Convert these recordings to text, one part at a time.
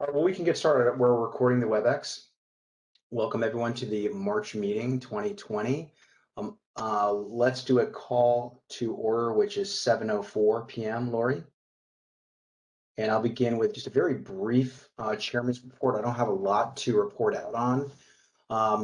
All right, well, we can get started. We're recording the WebEx. Welcome everyone to the March meeting 2020. Let's do a call to order, which is 7:04 p.m., Lori. And I'll begin with just a very brief chairman's report. I don't have a lot to report out on.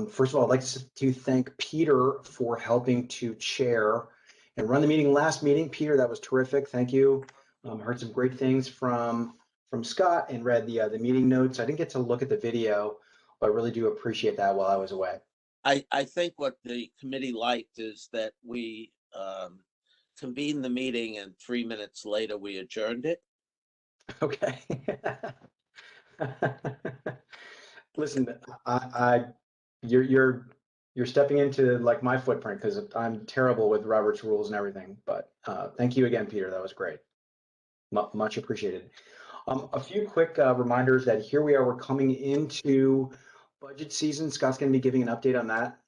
First of all, I'd like to thank Peter for helping to chair and run the meeting last meeting. Peter, that was terrific. Thank you. Heard some great things from Scott and read the meeting notes. I didn't get to look at the video, but I really do appreciate that while I was away. I think what the committee liked is that we convened the meeting and 3 minutes later we adjourned it. Okay. Listen, you're stepping into like my footprint because I'm terrible with Robert's rules and everything. But thank you again, Peter. That was great. Much appreciated. A few quick reminders that here we are. We're coming into budget season. Scott's going to be giving an update on that.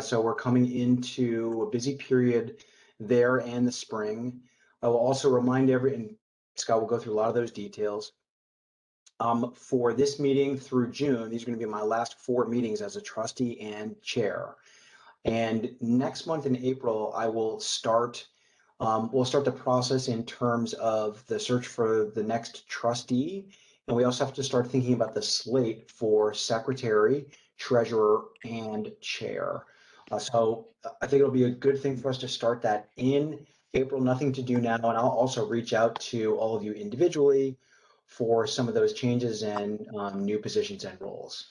So we're coming into a busy period there and the spring. I will also remind and Scott will go through a lot of those details. For this meeting through June, these are going to be my last 4 meetings as a trustee and chair. And next month in April, I will start. We'll start the process in terms of the search for the next trustee. And we also have to start thinking about the slate for secretary, treasurer, and chair. So I think it'll be a good thing for us to start that in April. Nothing to do now. And I'll also reach out to all of you individually for some of those changes and new positions and roles.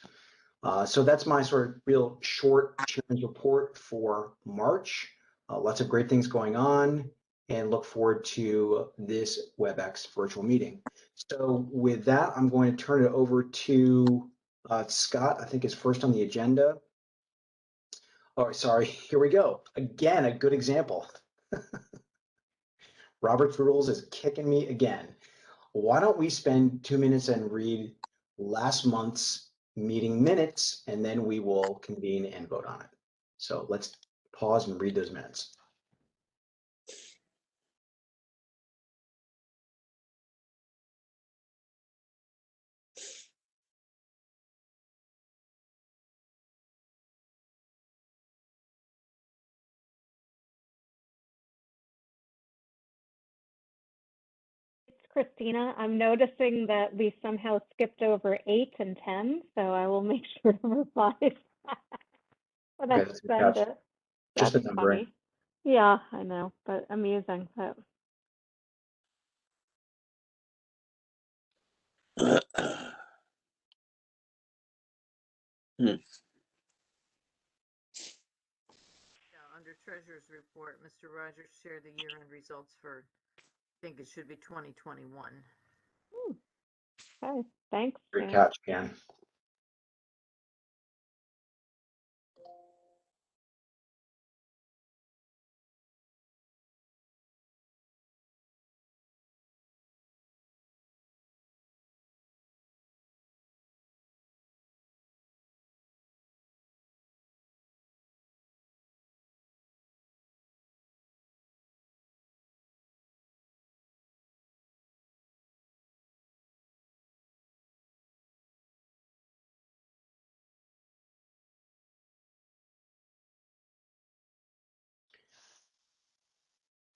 So that's my sort of real short chairman's report for March. Lots of great things going on, and look forward to this WebEx virtual meeting. So with that, I'm going to turn it over to Scott, I think is first on the agenda. Oh, sorry, here we go. Again, a good example. Robert's Rules is kicking me again. Why don't we spend 2 minutes and read last month's meeting minutes, and then we will convene and vote on it. So let's pause and read those minutes. Christina, I'm noticing that we somehow skipped over 8 and 10, so I will make sure to revise. But Okay, that's a good catch. Just a numbering. Funny. Yeah, I know, but amusing. But... Under Treasurer's Report, Mr. Rogers shared the year-end results for, I think it should be 2021. Okay, thanks. Great catch, Ken.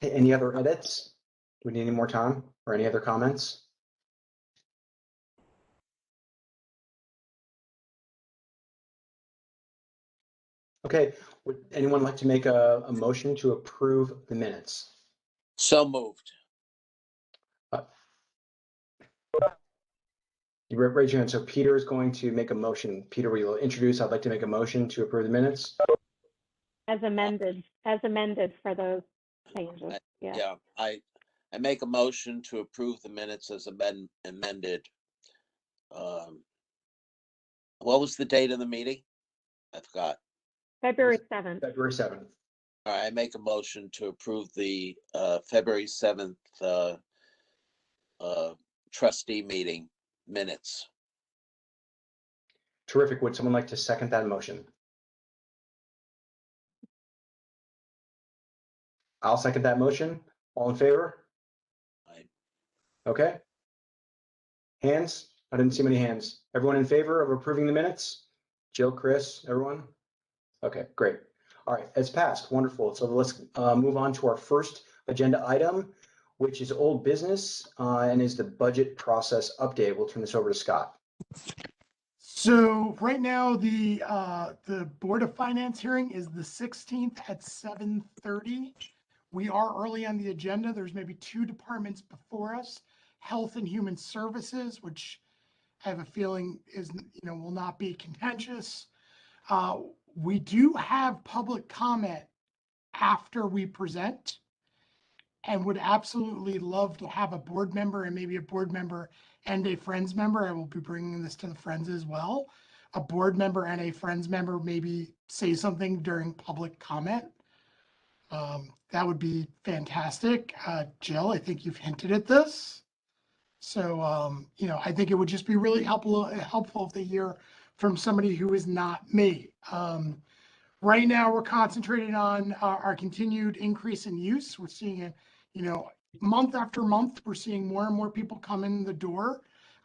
Any other edits? Do we need any more time or any other comments? Okay, would anyone like to make a motion to approve the minutes? So moved. You raise your hand. So Peter is going to make a motion. Peter, we will introduce. I'd like to make a motion to approve the minutes. As amended for those changes. Yeah, I make a motion to approve the minutes as amended. What was the date of the meeting? I forgot. February 7th. February 7th. All right, I make a motion to approve the February 7th trustee meeting minutes. Terrific. Would someone like to second that motion? I'll second that motion. All in favor? Aye. Okay. Hands? I didn't see many hands. Everyone in favor of approving the minutes? Jill, Chris, everyone? Okay, great. All right, it's passed. Wonderful. So let's move on to our first agenda item, which is old business and is the budget process update. We'll turn this over to Scott. So right now, the Board of Finance hearing is the 16th at 7:30. We are early on the agenda. There's maybe two departments before us, Health and Human Services, which I have a feeling is, will not be contentious. We do have public comment after we present and would absolutely love to have a board member and maybe a board member and a Friends member. I will be bringing this to the Friends as well. A board member and a Friends member maybe say something during public comment. That would be fantastic. Jill, I think you've hinted at this. So, I think it would just be really helpful if they hear from somebody who is not me. Right now, we're concentrating on our continued increase in use. We're seeing it, month after month, we're seeing more and more people come in the door.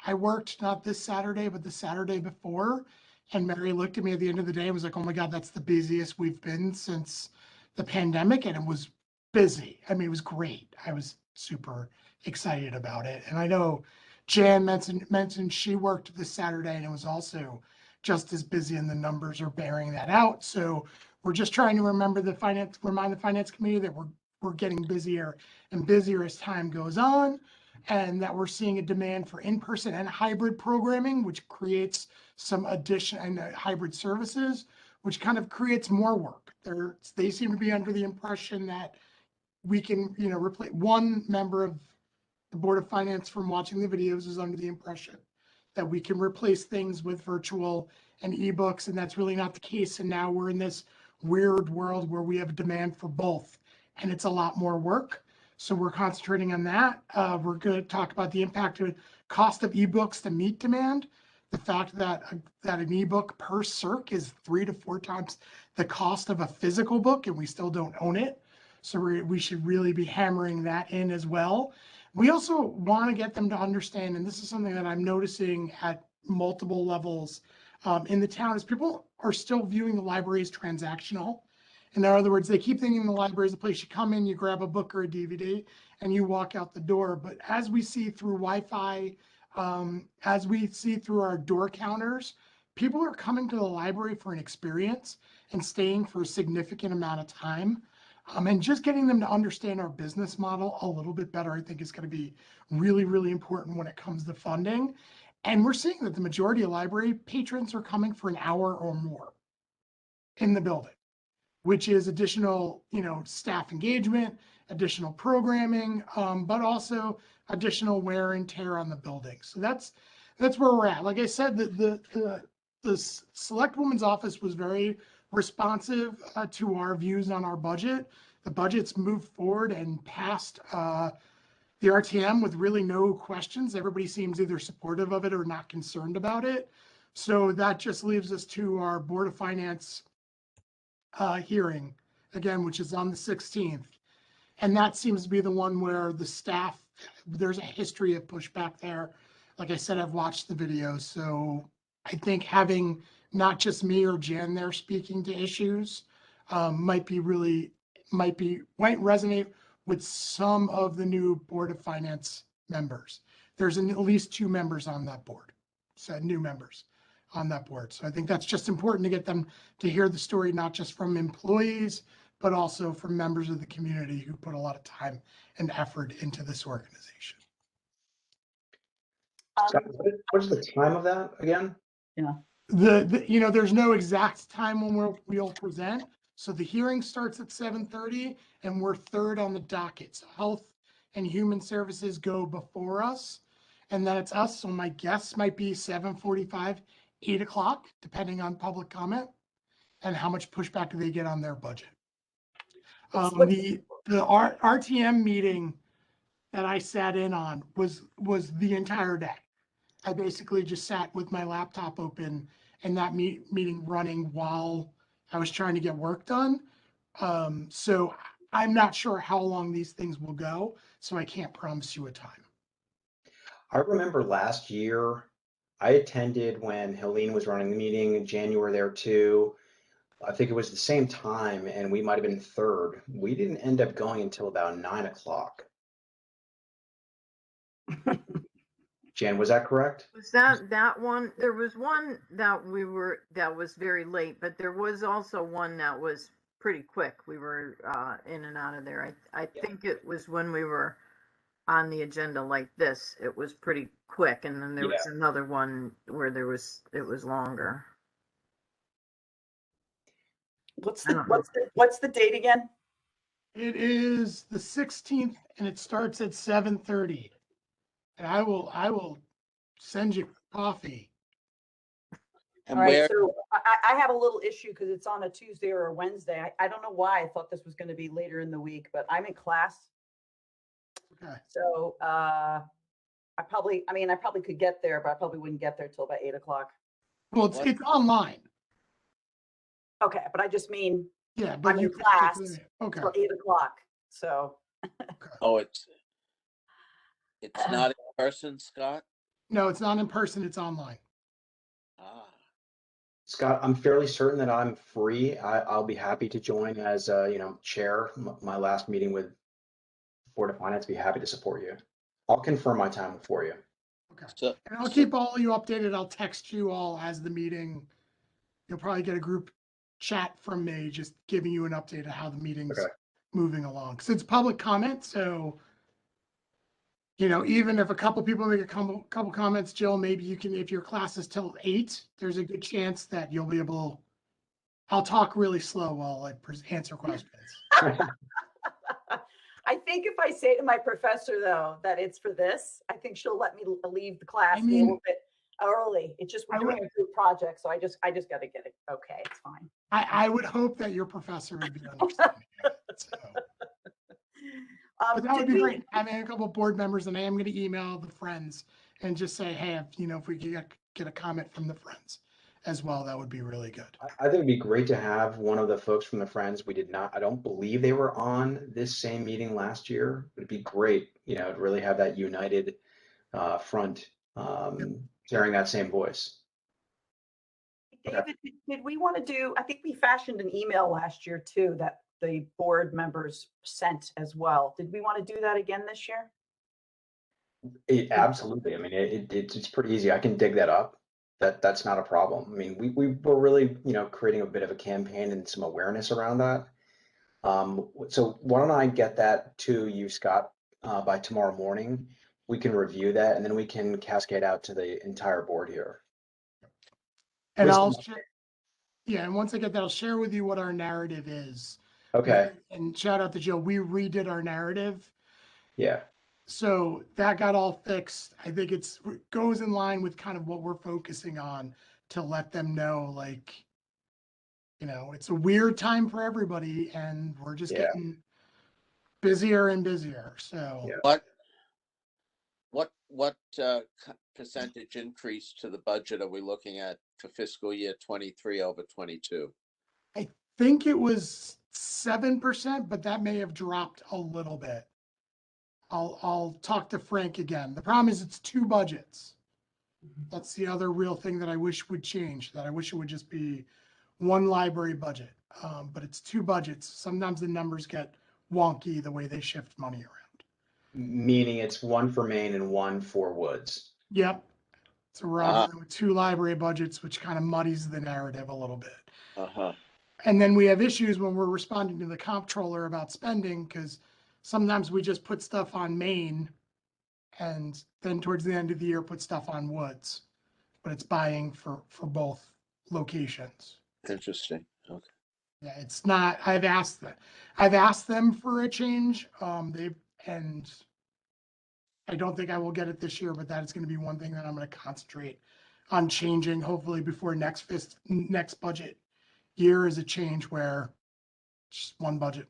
I worked not this Saturday, but the Saturday before. And Mary looked at me at the end of the day and was like, oh my God, that's the busiest we've been since the pandemic. And it was busy. I mean, it was great. I was super excited about it. And I know Jan mentioned she worked this Saturday and it was also just as busy, and the numbers are bearing that out. So we're just trying to remind the finance committee that we're getting busier and busier as time goes on, and that we're seeing a demand for in-person and hybrid programming, which creates some addition and hybrid services, which kind of creates more work. They seem to be under the impression that we can, replace one member of the Board of Finance from watching the videos is under the impression that we can replace things with virtual and ebooks, and that's really not the case. And now we're in this weird world where we have a demand for both, and it's a lot more work. So we're concentrating on that. We're going to talk about the impact of cost of ebooks to meet demand. The fact that an ebook per circ is 3 to 4 times the cost of a physical book, and we still don't own it. So we should really be hammering that in as well. We also want to get them to understand, and this is something that I'm noticing at multiple levels in the town, is people are still viewing the library as transactional. In other words, they keep thinking the library is a place you come in, you grab a book or a DVD, and you walk out the door. But as we see through Wi-Fi, as we see through our door counters, people are coming to the library for an experience and staying for a significant amount of time. And just getting them to understand our business model a little bit better, I think, is going to be really, really important when it comes to funding. And we're seeing that the majority of library patrons are coming for an hour or more in the building, which is additional, staff engagement, additional programming, but also additional wear and tear on the building. So that's where we're at. Like I said, the Select Woman's Office was very responsive to our views on our budget. The budget's moved forward and passed the RTM with really no questions. Everybody seems either supportive of it or not concerned about it. So that just leaves us to our Board of Finance hearing, again, which is on the 16th. And that seems to be the one where the staff, there's a history of pushback there. Like I said, I've watched the videos. So I think having not just me or Jan there speaking to issues might resonate with some of the new Board of Finance members. There's at least 2 members on that board, so new members on that board. So I think that's just important to get them to hear the story, not just from employees, but also from members of the community who put a lot of time and effort into this organization. What's the time of that again? There's no exact time when we'll present. So the hearing starts at 7:30 and we're third on the docket. So Health and Human Services go before us, and then it's us. So my guess might be 7:45, 8 o'clock, depending on public comment and how much pushback do they get on their budget. The RTM meeting that I sat in on was the entire day. I basically just sat with my laptop open and that meeting running while I was trying to get work done. So I'm not sure how long these things will go, so I can't promise you a time. I remember last year I attended when Helene was running the meeting. Jan, you were there too. I think it was the same time, and we might have been third. We didn't end up going until about 9 o'clock. Jan, was that correct? Was that one? There was one that was very late, but there was also one that was pretty quick. We were in and out of there. I think it was when we were on the agenda like this. It was pretty quick, and then there was another one where it was longer. What's the date again? It is the 16th and it starts at 7:30. And I will send you coffee. And All right, where, so I have a little issue because it's on a Tuesday or a Wednesday. I don't know why I thought this was going to be later in the week, but I'm in class. Okay. So I probably could get there, but I probably wouldn't get there till about 8 o'clock. Well, What? it's online. Okay, but I just mean Yeah, but I'm in you can still class do it. Okay. till 8 o'clock. So oh, it's not in person, Scott? No, it's not in person, it's online. Ah, Scott, I'm fairly certain that I'm free. I'll be happy to join as, chair. My last meeting with Board of Finance, be happy to support you. I'll confirm my time for you. Okay. so, And I'll so- keep all you updated. I'll text you all as the meeting. You'll probably get a group chat from me just giving you an update of how the meeting's Okay. moving along. Because it's public comment, so even if a couple people make a couple comments, Jill, maybe you can, if your class is till 8, there's a good chance that you'll be able. I'll talk really slow while I answer questions. I think if I say to my professor though that it's for this, I think she'll let me leave the class I a mean- little bit early. It's just we're I would- doing a group project, so I just got to get it. Okay, it's fine. I would hope that your professor would be understanding. So. But that would Did be we- great, having a couple board members, and I am going to email the friends and just say, hey, if we could get a comment from the friends as well, that would be really good. I think it'd be great to have one of the folks from the Friends. I don't believe they were on this same meeting last year. It'd be great, to really have that united front sharing that same voice. David, did we want to do, I think we fashioned an email last year too that the board members sent as well. Did we want to do that again this year? Absolutely. I mean, it's pretty easy. I can dig that up. That's not a problem. I mean, we were really, creating a bit of a campaign and some awareness around that. So why don't I get that to you, Scott, by tomorrow morning? We can review that and then we can cascade out to the entire board here. And With I'll some- share, and once I get that, I'll share with you what our narrative is. Okay. And shout out to Jill, we redid our narrative. Yeah. So that got all fixed. I think it goes in line with kind of what we're focusing on to let them know, it's a weird time for everybody and we're just Yeah. getting busier and busier. So Yeah. what percentage increase to the budget are we looking at for fiscal year 23 over 22? I think it was 7%, but that may have dropped a little bit. I'll talk to Frank again. The problem is it's 2 budgets. That's the other real thing that I wish would change, that I wish it would just be one library budget. But it's 2 budgets. Sometimes the numbers get wonky the way they shift money around. Meaning it's one for Maine and one for Woods. Yep. So we're operating with 2 library budgets, which kind of muddies the narrative a little bit. Uh-huh. And then we have issues when we're responding to the comptroller about spending, because sometimes we just put stuff on Maine and then towards the end of the year put stuff on Woods, but it's buying for both locations. Interesting. Okay. Yeah, it's not, I've asked them for a change. And I don't think I will get it this year, but that is going to be one thing that I'm going to concentrate on changing, hopefully before next budget year, is a change where just one budget.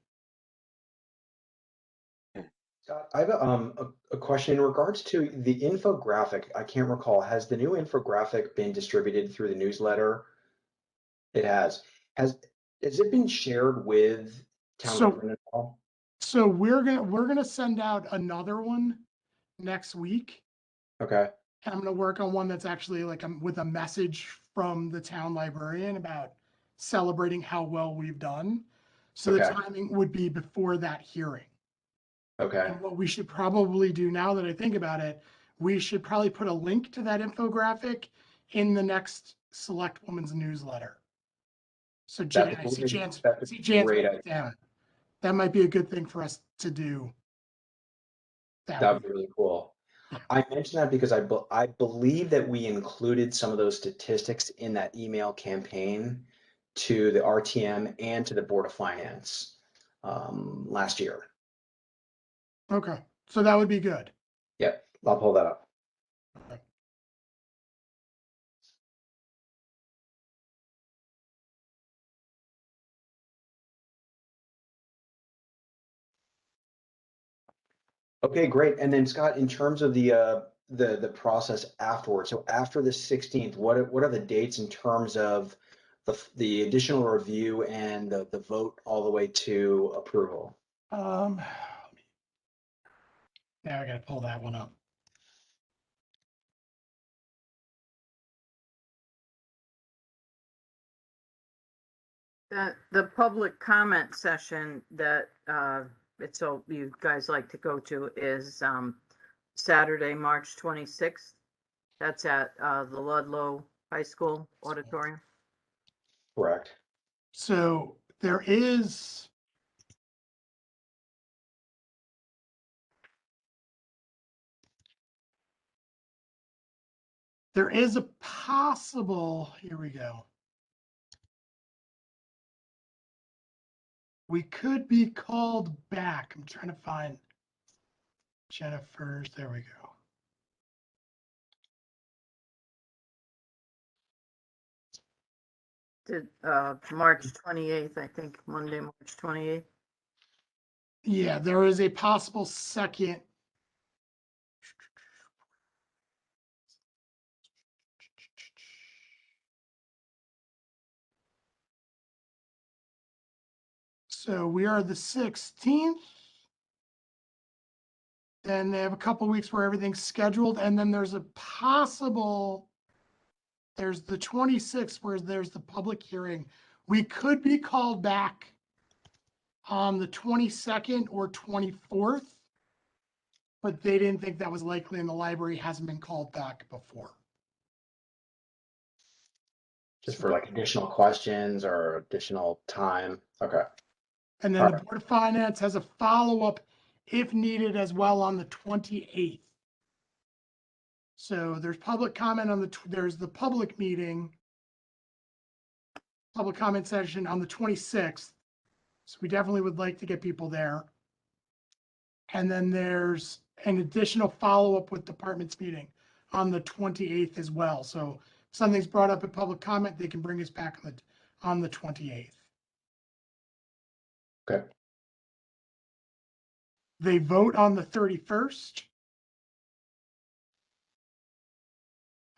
Scott, I have a question in regards to the infographic. I can't recall. Has the new infographic been distributed through the newsletter? It has. Has it been shared with town government at all? So we're gonna send out another one next week, Okay. And I'm going to work on one that's actually like with a message from the town librarian about celebrating how well we've done. So the Okay. timing would be before that hearing. Okay. And what we should probably do, now that I think about it, we should probably put a link to that infographic in the next Select Woman's newsletter. So Jan, I see Jan's That's a great written it idea. down. That might be a good thing for us to do. That would be really cool. Yeah. I mentioned that because I believe that we included some of those statistics in that email campaign to the RTM and to the Board of Finance last year. Okay, so that would be good. Yep, I'll pull that up. Okay. Okay, great. And then Scott, in terms of the process afterwards, so after the 16th, what are the dates in terms of the additional review and the vote all the way to approval? Now I gotta pull that one up. The public comment session that it's so you guys like to go to is Saturday, March 26th. That's at the Ludlow High School auditorium. Correct. So there is a possible, here we go. We could be called back. I'm trying to find Jennifer's, there we go. Did March 28th, I think, Monday, March 28th. Yeah, there is a possible second. So we are the 16th. Then they have a couple weeks where everything's scheduled, and then there's a possible, there's the 26th where there's the public hearing. We could be called back on the 22nd or 24th, but they didn't think that was likely, and the library hasn't been called back before. Just for like additional questions or additional time. Okay. And then the Board of Finance has a follow-up if needed as well on the 28th. So there's public comment on there's the public meeting, public comment session on the 26th. So we definitely would like to get people there. And then there's an additional follow-up with departments meeting on the 28th as well. So if something's brought up at public comment, they can bring us back on the 28th. Okay. They vote on the 31st.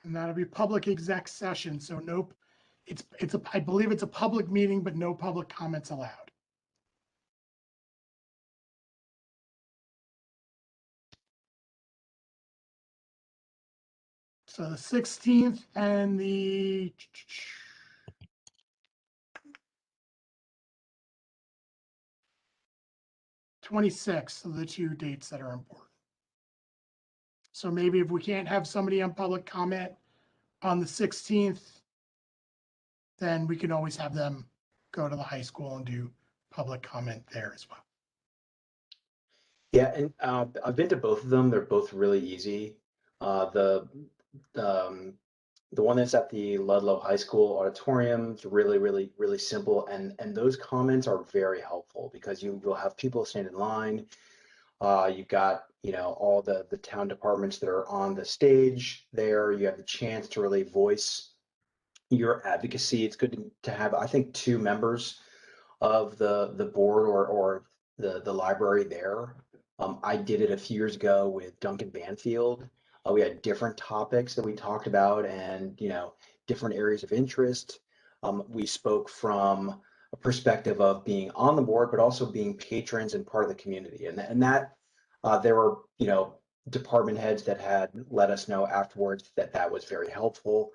And that'll be public exec session. So no, I believe it's a public meeting, but no public comments allowed. So the 16th and the 26th are the two dates that are important. So maybe if we can't have somebody on public comment on the 16th, then we can always have them go to the high school and do public comment there as well. Yeah, and I've been to both of them. They're both really easy. The one that's at the Ludlow High School auditorium is really simple, and those comments are very helpful because you'll have people stand in line. You've got all the town departments that are on the stage there. You have the chance to really voice your advocacy. It's good to have, I think, two members of the board or the library there. I did it a few years ago with Duncan Banfield. We had different topics that we talked about and, different areas of interest. We spoke from a perspective of being on the board, but also being patrons and part of the community. And that there were, department heads that had let us know afterwards that that was very helpful.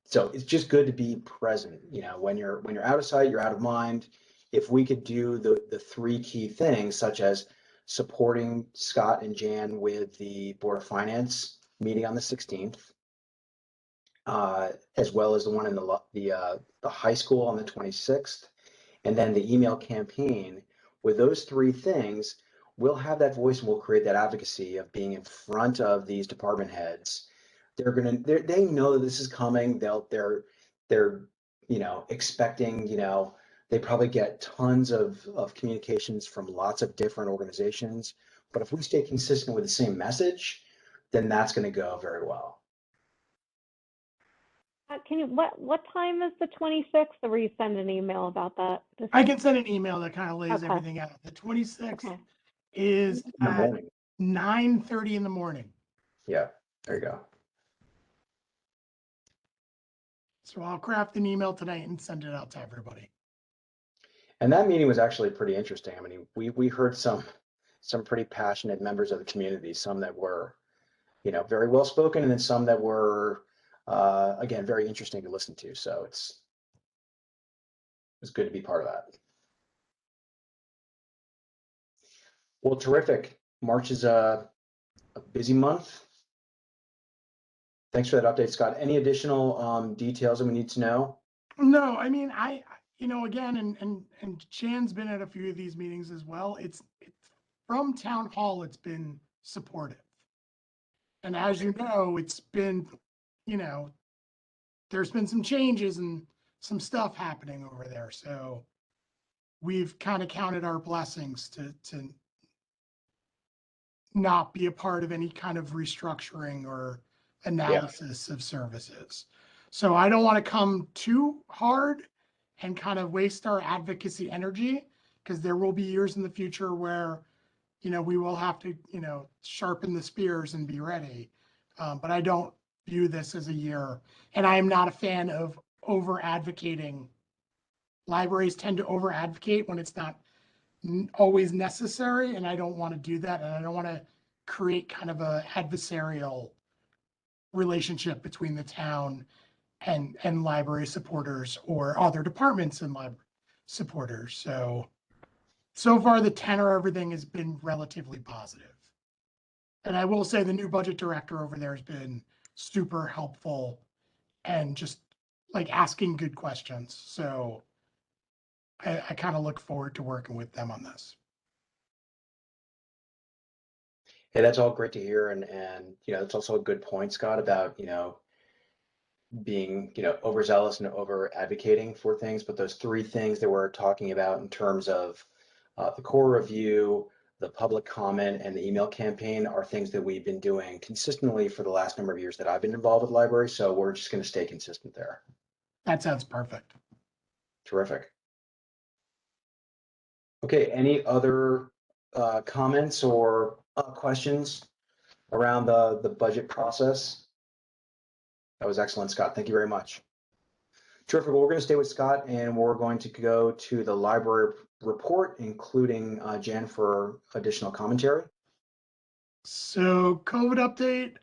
So it's just good to be present. You know, when you're out of sight, you're out of mind. If we could do the three key things, such as supporting Scott and Jan with the Board of Finance meeting on the 16th, as well as the one in the high school on the 26th, and then the email campaign. With those three things, we'll have that voice and we'll create that advocacy of being in front of these department heads. They know that this is coming. They're you know, expecting, you know, they probably get tons of communications from lots of different organizations. But if we stay consistent with the same message, then that's going to go very well. Can you, what time is the 26th, or will you send an email about that? I can send an email that kind of lays Okay. everything out. The 26th Okay. is In the at morning. 9:30 in the morning. Yeah, there you go. So I'll craft an email tonight and send it out to everybody. And that meeting was actually pretty interesting. I mean, we heard some pretty passionate members of the community, some that were, you know, very well spoken, and then some that were, again, very interesting to listen to. So it was good to be part of that. Well, terrific. March is a busy month. Thanks for that update, Scott. Any additional details that we need to know? No, I mean, you know, again, and Jan's been at a few of these meetings as well. It's from town hall, it's been supportive. And as you know, it's been, you know, there's been some changes and some stuff happening over there. So we've kind of counted our blessings to not be a part of any kind of restructuring or analysis of services. So I don't want to come too hard and kind of waste our advocacy energy, because there will be years in the future where, you know, we will have to, you know, sharpen the spears and be ready. But I don't view this as a year, and I am not a fan of over advocating. Libraries tend to over advocate when it's not always necessary, and I don't want to do that, and I don't want to create kind of a adversarial relationship between the town and library supporters or other departments and library supporters. So far the tenor of everything has been relatively positive. And I will say the new budget director over there has been super helpful and just like asking good questions. So I kind of look forward to working with them on this. Hey, that's all great to hear. And you know, it's also a good point, Scott, about, you know, being, you know, overzealous and over advocating for things. But those three things that we're talking about in terms of the core review, the public comment, and the email campaign are things that we've been doing consistently for the last number of years that I've been involved with library. So we're just going to stay consistent there. That sounds perfect. Terrific. Okay, any other comments or questions around the budget process? That was excellent, Scott. Thank you very much. Terrific. Well, we're going to stay with Scott, and we're going to go to the library report, including Jan for additional commentary. So COVID update.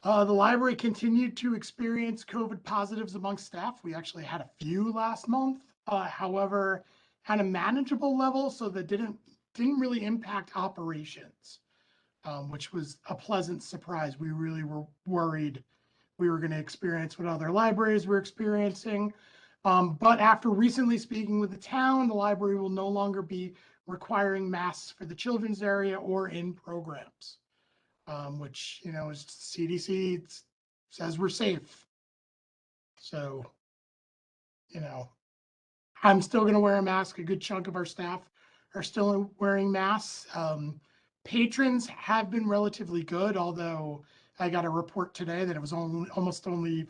The library continued to experience COVID positives amongst staff. We actually had a few last month, however, at a manageable level, so that didn't really impact operations, which was a pleasant surprise. We really were worried we were going to experience what other libraries were experiencing. But after recently speaking with the town, the library will no longer be requiring masks for the children's area or in programs. Which, you know, is CDC says we're safe. So, you know, I'm still going to wear a mask. A good chunk of our staff are still wearing masks. Patrons have been relatively good, although I got a report today that it was almost only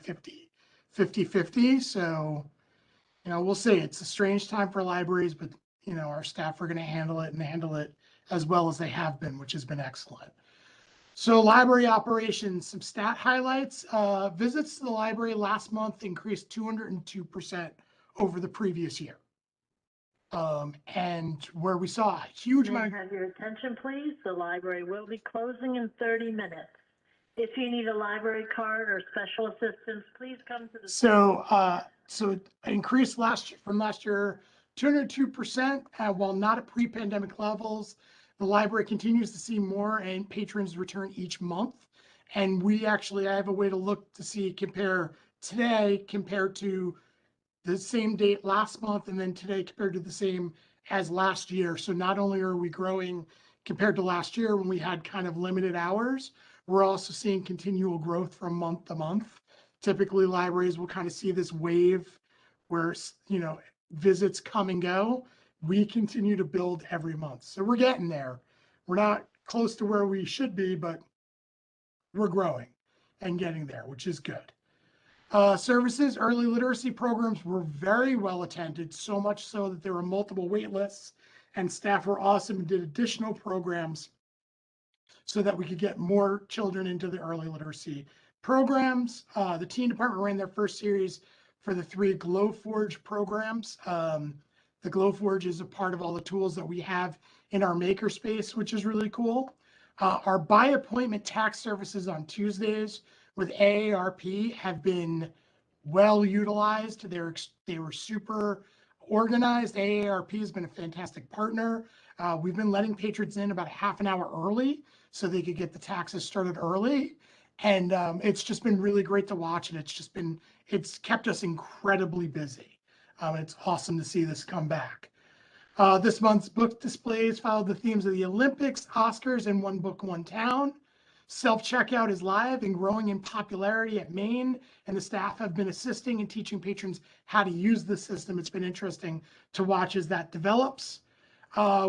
50-50. So, you know, we'll see. It's a strange time for libraries, but, you know, our staff are going to handle it as well as they have been, which has been excellent. So library operations, some stat highlights. Visits to the library last month increased 202% over the previous year. And where we saw a huge May I amount. have your attention, please? The library will be closing in 30 minutes. If you need a library card or special assistance, please come to the. So it increased from last year, 202%, while not at pre-pandemic levels. The library continues to see more and patrons return each month. And I have a way to look to see compare today compared to the same date last month and then today compared to the same as last year. So not only are we growing compared to last year when we had kind of limited hours, we're also seeing continual growth from month to month. Typically, libraries will kind of see this wave where, visits come and go. We continue to build every month. So we're getting there. We're not close to where we should be, but we're growing and getting there, which is good. Services, early literacy programs were very well attended, so much so that there were multiple wait lists, and staff were awesome and did additional programs so that we could get more children into the early literacy programs. The teen department ran their first series for the 3 Glowforge programs. The Glowforge is a part of all the tools that we have in our makerspace, which is really cool. Our by appointment tax services on Tuesdays with AARP have been well utilized. They were super organized. AARP has been a fantastic partner. We've been letting patrons in about half an hour early so they could get the taxes started early. And it's just been really great to watch. And it's kept us incredibly busy. It's awesome to see this come back. This month's book displays followed the themes of the Olympics, Oscars, and One Book, One Town. Self-checkout is live and growing in popularity at Maine, and the staff have been assisting and teaching patrons how to use the system. It's been interesting to watch as that develops.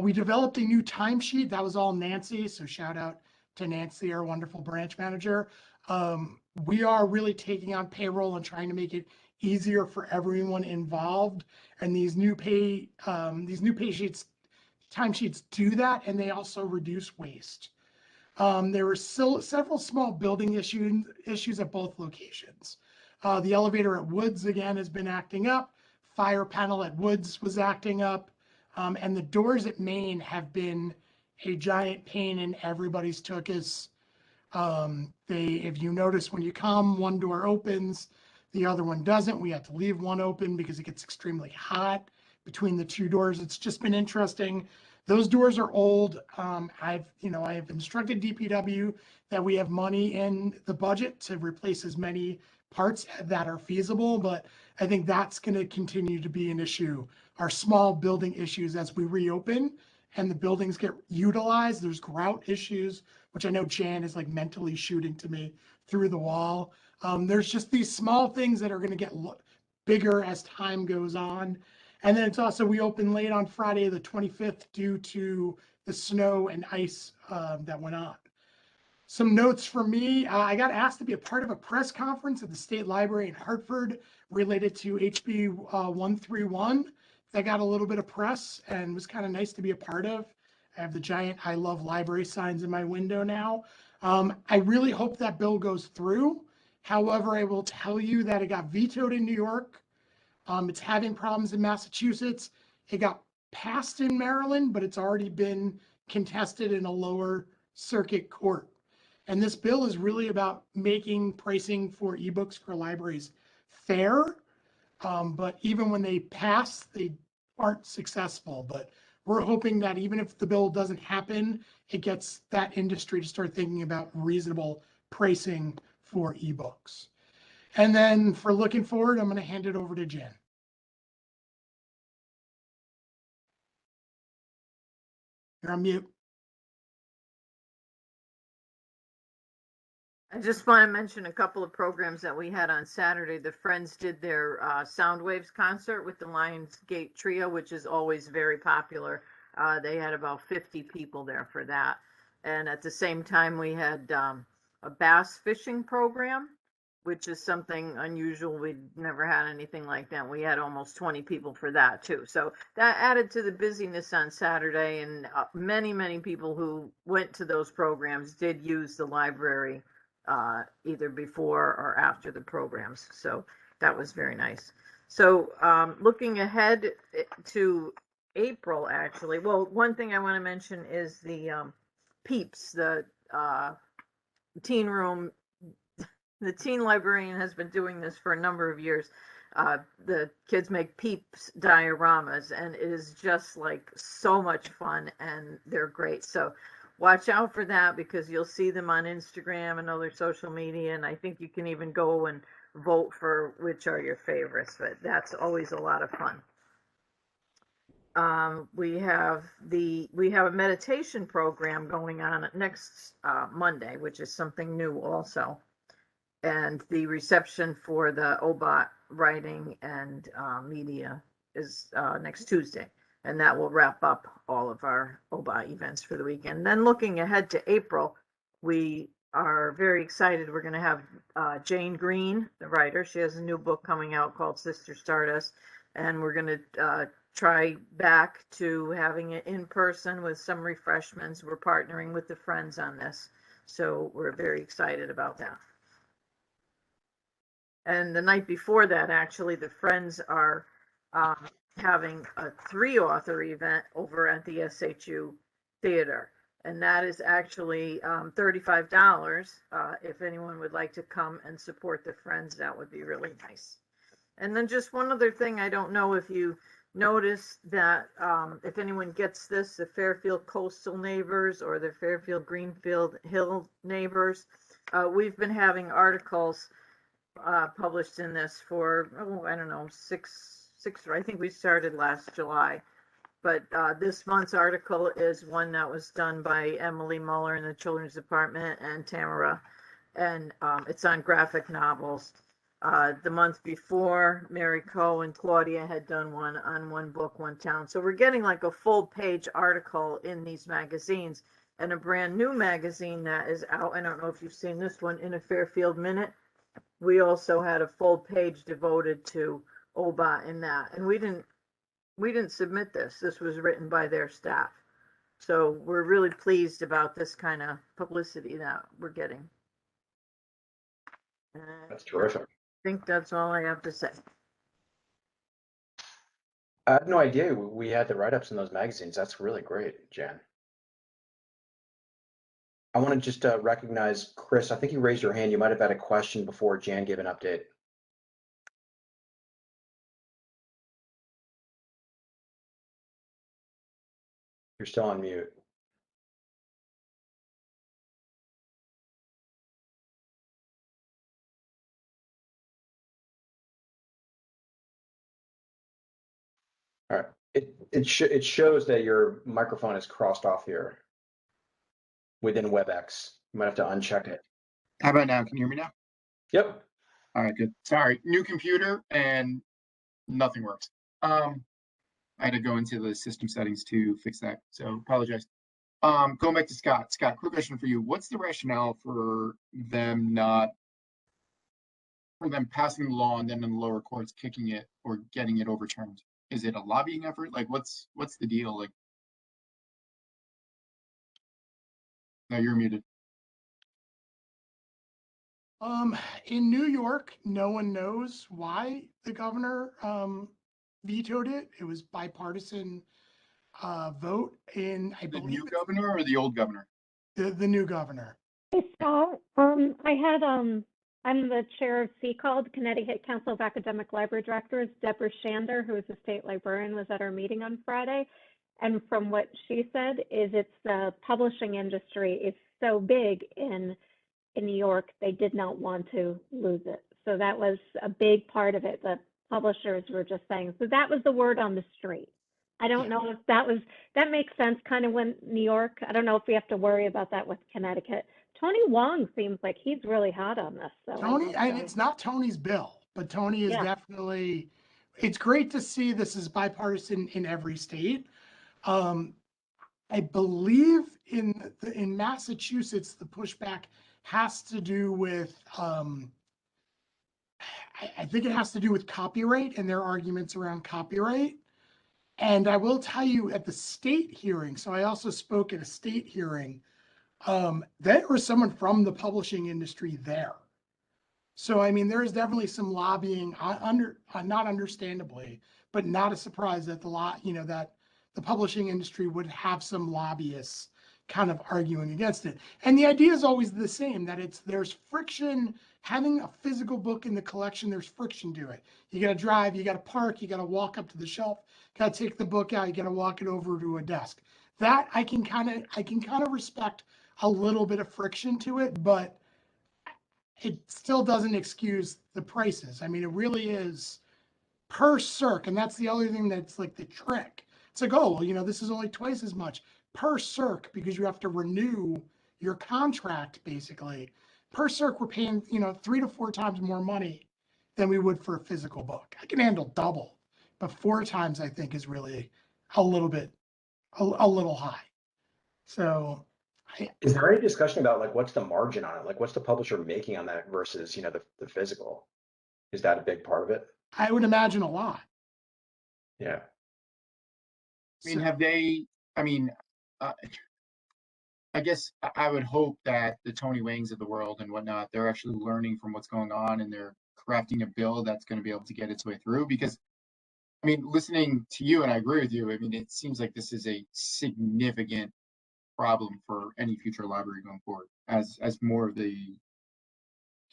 We developed a new timesheet. That was all Nancy, so shout out to Nancy, our wonderful branch manager. We are really taking on payroll and trying to make it easier for everyone involved. And these new timesheets do that, and they also reduce waste. There were still several small building issues at both locations. The elevator at Woods again has been acting up. Fire panel at Woods was acting up. And the doors at Maine have been a giant pain in everybody's tuchus. If you notice when you come, one door opens, the other one doesn't. We have to leave one open because it gets extremely hot between the 2 doors. It's just been interesting. Those doors are old. I have instructed DPW that we have money in the budget to replace as many parts that are feasible, but I think that's going to continue to be an issue. Our small building issues as we reopen and the buildings get utilized, there's grout issues, which I know Jan is like mentally shooting to me through the wall. There's just these small things that are going to get bigger as time goes on. And then it's also, we opened late on Friday, the 25th, due to the snow and ice that went on. Some notes from me. I got asked to be a part of a press conference at the State Library in Hartford related to HB 131. That got a little bit of press and was kind of nice to be a part of. I have the giant I love library signs in my window now. I really hope that bill goes through. However, I will tell you that it got vetoed in New York. It's having problems in Massachusetts. It got passed in Maryland, but it's already been contested in a lower circuit court. And this bill is really about making pricing for ebooks for libraries fair. But even when they pass, they aren't successful. But we're hoping that even if the bill doesn't happen, it gets that industry to start thinking about reasonable pricing for ebooks. And then for looking forward, I'm going to hand it over to Jen. You're on mute. I just want to mention a couple of programs that we had on Saturday. The Friends did their Sound Waves concert with the Lionsgate Trio, which is always very popular. They had about 50 people there for that. And at the same time, we had a bass fishing program, which is something unusual. We'd never had anything like that. We had almost 20 people for that too. So that added to the busyness on Saturday, and many, many people who went to those programs did use the library either before or after the programs. So that was very nice. So looking ahead to April, actually. Well, one thing I want to mention is the Peeps, the teen room. The teen librarian has been doing this for a number of years. The kids make Peeps dioramas, and it is just like so much fun, and they're great. So watch out for that because you'll see them on Instagram and other social media, and I think you can even go and vote for which are your favorites, but that's always a lot of fun. We have a meditation program going on next Monday, which is something new also. And the reception for the OBOT writing and media is next Tuesday. And that will wrap up all of our OBOT events for the weekend. Then looking ahead to April, we are very excited. We're going to have Jane Green, the writer. She has a new book coming out called Sister Stardust. And we're going to try back to having it in person with some refreshments. We're partnering with the Friends on this. So we're very excited about that. And the night before that, actually, the Friends are having a 3-author event over at the SHU Theater. And that is actually $35. If anyone would like to come and support the Friends, that would be really nice. And then just one other thing, I don't know if you noticed that if anyone gets this, the Fairfield Coastal neighbors or the Fairfield Greenfield Hill neighbors, we've been having articles published in this for, I don't know, six, I think we started last July. But this month's article is one that was done by Emily Muller in the Children's Department and Tamara, and it's on graphic novels. The month before, Mary Coe and Claudia had done one on One Book, One Town. So we're getting like a full page article in these magazines, and a brand new magazine that is out. I don't know if you've seen this one, In a Fairfield Minute. We also had a full page devoted to OBOT in that. And we didn't submit this. This was written by their staff. So we're really pleased about this kind of publicity that we're getting. That's terrific. I think that's all I have to say. I had no idea we had the write-ups in those magazines. That's really great, Jan. I want to just recognize Chris. I think you raised your hand. You might have had a question before Jan gave an update. You're still on mute. All right. It shows that your microphone is crossed off here within WebEx. You might have to uncheck it. How about now? Can you hear me now? Yep. All right, good. Sorry, new computer and nothing works. I had to go into the system settings to fix that, so apologize. Going back to Scott. Scott, quick question for you. What's the rationale for them passing the law and then in the lower courts kicking it or getting it overturned? Is it a lobbying effort? Like, what's the deal? Like, no, you're muted. In New York, no one knows why the governor vetoed it. It was bipartisan vote in, I The believe, new governor or the old governor? the new governor. Hey, Scott, I'm the chair of CCALD, Connecticut Council of Academic Library Directors. Deborah Shander, who is a state librarian, was at our meeting on Friday. And from what she said is it's the publishing industry is so big in New York, they did not want to lose it. So that was a big part of it. The publishers were just saying, so that was the word on the street. I don't know if that makes sense kind of when New York, I don't know if we have to worry about that with Connecticut. Tony Wong seems like he's really hot on this. So Tony, and it's not Tony's bill, but Tony is definitely, it's great to see this is bipartisan in every state. I believe in Massachusetts, the pushback has to do with, I think it has to do with copyright and their arguments around copyright. And I will tell you at the state hearing, so I also spoke at a state hearing, there was someone from the publishing industry there. So, I mean, there is definitely some lobbying not understandably, but not a surprise that that the publishing industry would have some lobbyists kind of arguing against it. And the idea is always the same, that there's friction. Having a physical book in the collection, there's friction to it. You got to drive, you got to park, you got to walk up to the shelf, got to take the book out, you got to walk it over to a desk. That I can kind of respect a little bit of friction to it, but it still doesn't excuse the prices. I mean, it really is per circ, and that's the other thing that's like the trick. It's like, oh, well, this is only twice as much per circ because you have to renew your contract basically. Per circ, we're paying, 3 to 4 times more money than we would for a physical book. I can handle double, but 4 times I think is really a little bit, a little high. So Is there any discussion about like what's the margin on it? Like what's the publisher making on that versus, the physical? Is that a big part of it? I would imagine a lot. Yeah. I mean, So- have they, I mean, I guess I would hope that the Tony Wangs of the world and whatnot, they're actually learning from what's going on and they're crafting a bill that's going to be able to get its way through. Because, I mean, listening to you, and I agree with you, I mean, it seems like this is a significant problem for any future library going forward as more of the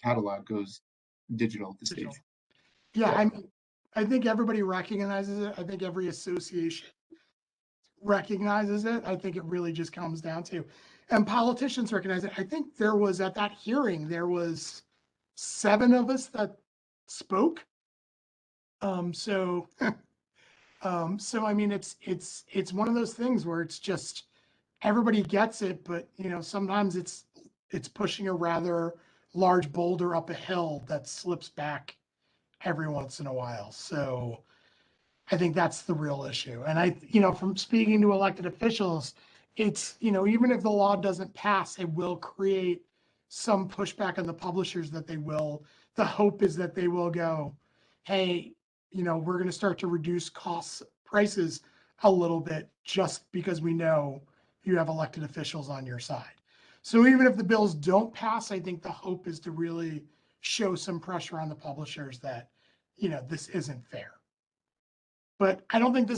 catalog goes digital at this Digital. stage. Yeah, I mean, I think everybody recognizes it. I think every association recognizes it. I think it really just comes down to, and politicians recognize it. I think there was at that hearing, there was 7 of us that spoke. So I mean, it's one of those things where it's just everybody gets it, but sometimes it's pushing a rather large boulder up a hill that slips back every once in a while. So I think that's the real issue. And from speaking to elected officials, it's, even if the law doesn't pass, it will create some pushback on the publishers the hope is that they will go, hey, we're going to start to reduce prices a little bit just because we know you have elected officials on your side. So even if the bills don't pass, I think the hope is to really show some pressure on the publishers that, this isn't fair. But I don't think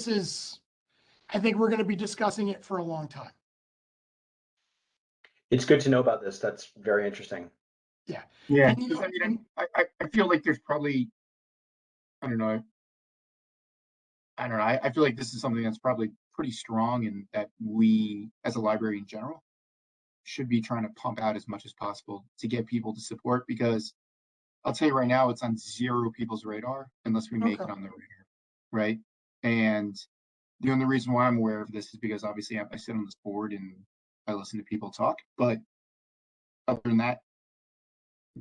I think we're going to be discussing it for a long time. It's good to know about this. That's very interesting. Yeah, And, because I mean, I feel like there's probably, I don't know. I feel like this is something that's probably pretty strong and that we, as a library in general, should be trying to pump out as much as possible to get people to support, because I'll tell you right now, it's on 0 people's radar unless we make it Okay. on the radar, right? And the only reason why I'm aware of this is because obviously I sit on this board and I listen to people talk, but other than that,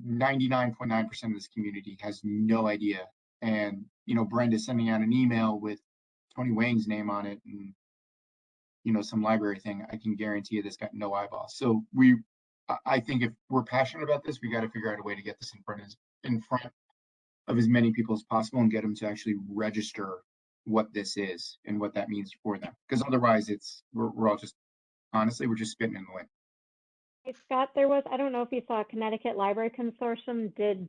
99.9% of this community has no idea. And, Brenda sending out an email with Tony Wang's name on it and, some library thing, I can guarantee you this got no eyeballs. So I think if we're passionate about this, we got to figure out a way to get this in front of as many people as possible and get them to actually register what this is and what that means for them. Because otherwise we're all just, honestly, we're just spitting in the wind. Hey, Scott, I don't know if you saw, Connecticut Library Consortium did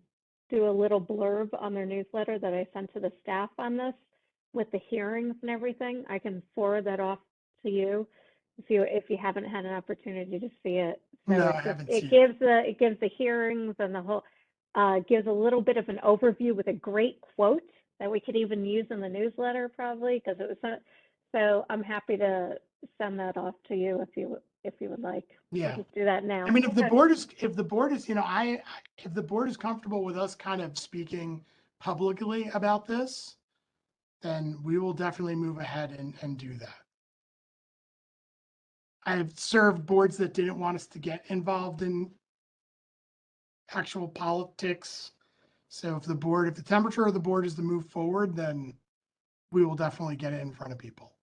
do a little blurb on their newsletter that I sent to the staff on this with the hearings and everything. I can forward that off to you if you haven't had an opportunity to see it. So No, it I haven't it seen gives the hearings and the whole gives a little bit of an overview with a great quote that we could even use in the newsletter probably, because it was so I'm happy to send that off to you if you would like. Yeah. I'll just do that now. I mean, if the board is, if the board is comfortable with us kind of speaking publicly about this, then we will definitely move ahead and do that. I've served boards that didn't want us to get involved in actual politics. So if the temperature of the board is to move forward, then we will definitely get it in front of people.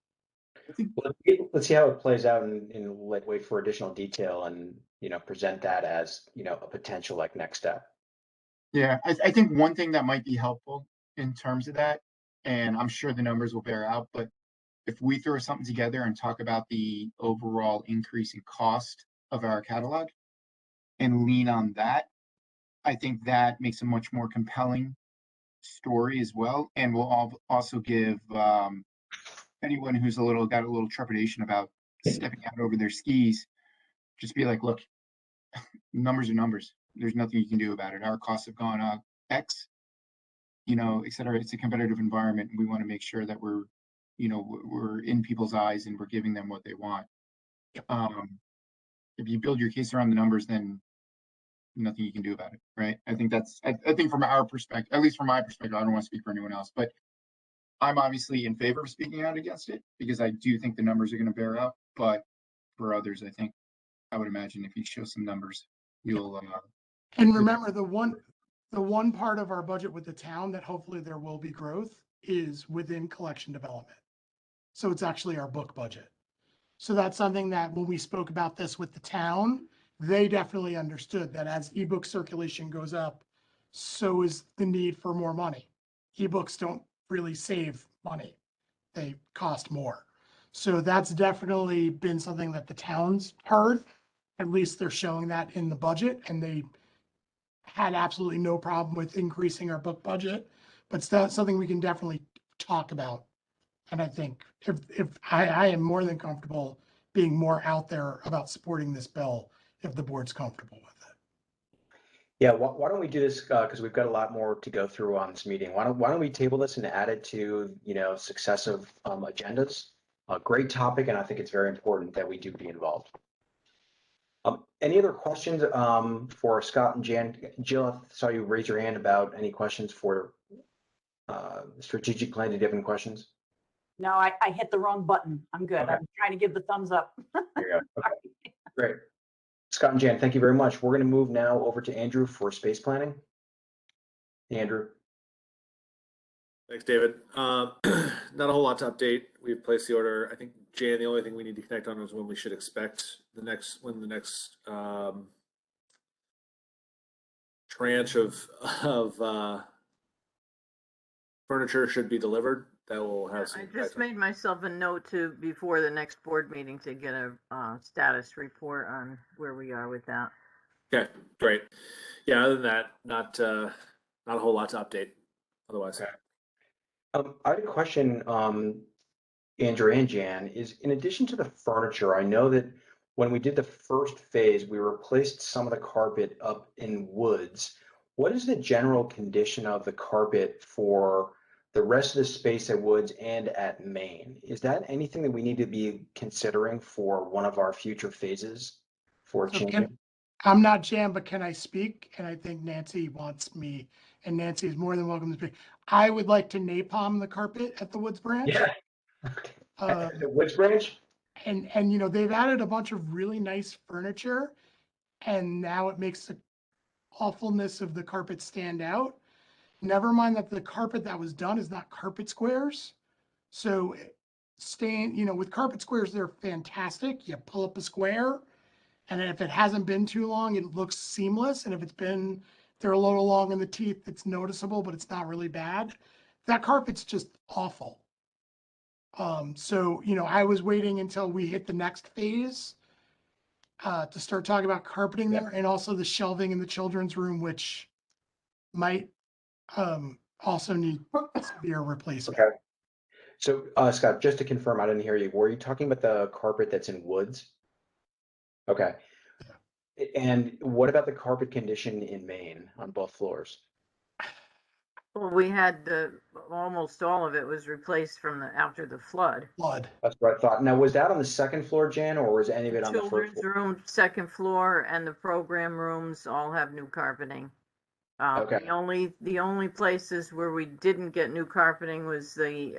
Well, let's see how it plays out and wait for additional detail and, present that as, a potential like next step. Yeah, I think one thing that might be helpful in terms of that, and I'm sure the numbers will bear out, but if we throw something together and talk about the overall increase in cost of our catalog and lean on that, I think that makes a much more compelling story as well. And will also give anyone who's got a little trepidation about stepping out over their skis, just be like, look, numbers are numbers. There's nothing you can do about it. Our costs have gone up X, et cetera. It's a competitive environment. And we want to make sure that we're in people's eyes and we're giving them what they want. If you build your case around the numbers, then nothing you can do about it, right? I think from our perspective, at least from my perspective, I don't want to speak for anyone else, but I'm obviously in favor of speaking out against it because I do think the numbers are going to bear out. But for others, I would imagine if you show some numbers, you'll. And remember, the one part of our budget with the town that hopefully there will be growth is within collection development. So it's actually our book budget. So that's something that when we spoke about this with the town, they definitely understood that as ebook circulation goes up, so is the need for more money. Ebooks don't really save money. They cost more. So that's definitely been something that the town's heard. At least they're showing that in the budget, and they had absolutely no problem with increasing our book budget, but that's something we can definitely talk about. And I think if I am more than comfortable being more out there about supporting this bill if the board's comfortable with it. Yeah, why don't we do this, because we've got a lot more to go through on this meeting. Why don't we table this and add it to, successive agendas? A great topic, and I think it's very important that we do be involved. Any other questions for Scott and Jan? Jill, I saw you raise your hand about any questions for strategic plan. Did you have any questions? No, I hit the wrong button. I'm good. Okay. I'm trying to give the thumbs up. There you go. Okay. Great. Scott and Jan, thank you very much. We're going to move now over to Andrew for space planning. Andrew. Thanks, David. Not a whole lot to update. We've placed the order. I think, Jan, the only thing we need to connect on is when we should expect the next tranche of furniture should be delivered. That will have some. I just made myself a note before the next board meeting to get a status report on where we are with that. Okay, great. Yeah, other than that, not a whole lot to update otherwise. Okay. I had a question, Andrew and Jan, is in addition to the furniture, I know that when we did the first phase, we replaced some of the carpet up in woods. What is the general condition of the carpet for the rest of the space at Woods and at Main? Is that anything that we need to be considering for one of our future phases for changing? I'm not Jan, but can I speak? And I think Nancy wants me, and Nancy is more than welcome to speak. I would like to napalm the carpet at the Woods branch. Yeah. The Woods branch? And they've added a bunch of really nice furniture, and now it makes the awfulness of the carpet stand out. Never mind that the carpet that was done is not carpet squares. So with carpet squares, they're fantastic. You pull up a square, and if it hasn't been too long, it looks seamless. And if they're a little long in the teeth, it's noticeable, but it's not really bad. That carpet's just awful. So I was waiting until we hit the next phase to start talking about carpeting there, and also the shelving in the children's room, which might also need severe replacement. Okay. So Scott, just to confirm, I didn't hear you. Were you talking about the carpet that's in Woods? Okay. And what about the carpet condition in Maine on both floors? Well, we had almost all of it was replaced after the flood. That's what I thought. Now, was that on the second floor, Jan, or was any of it on the first Children's floor? room, second floor, and the program rooms all have new carpeting. Okay. The only places where we didn't get new carpeting was the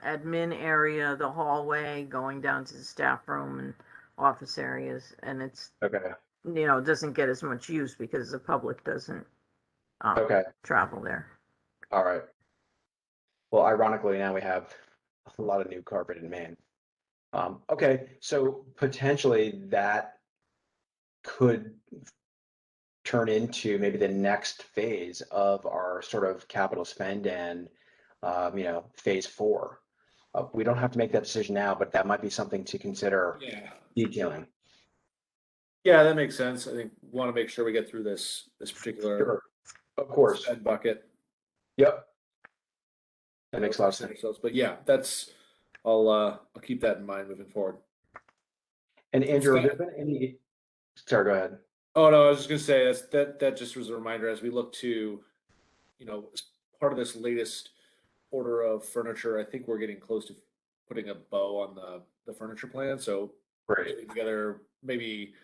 admin area, the hallway, going down to the staff room and office areas, and it's Okay. Doesn't get as much use because the public doesn't travel there. All right. Well, ironically, now we have a lot of new carpet in Maine. Okay, so potentially that could turn into maybe the next phase of our sort of capital spend and, phase 4. We don't have to make that decision now, but that might be something to consider detailing. Yeah, that makes sense. I think we want to make sure we get through this particular Sure. Of course. bucket. Yep. That makes a lot of sense. But yeah, that's I'll keep that in mind moving forward. And Andrew, have Scott. there been any, sorry, go ahead. Oh, no, I was just gonna say that just was a reminder as we look to, as part of this latest order of furniture, I think we're getting close to putting a bow on the furniture plan. So Great. getting together maybe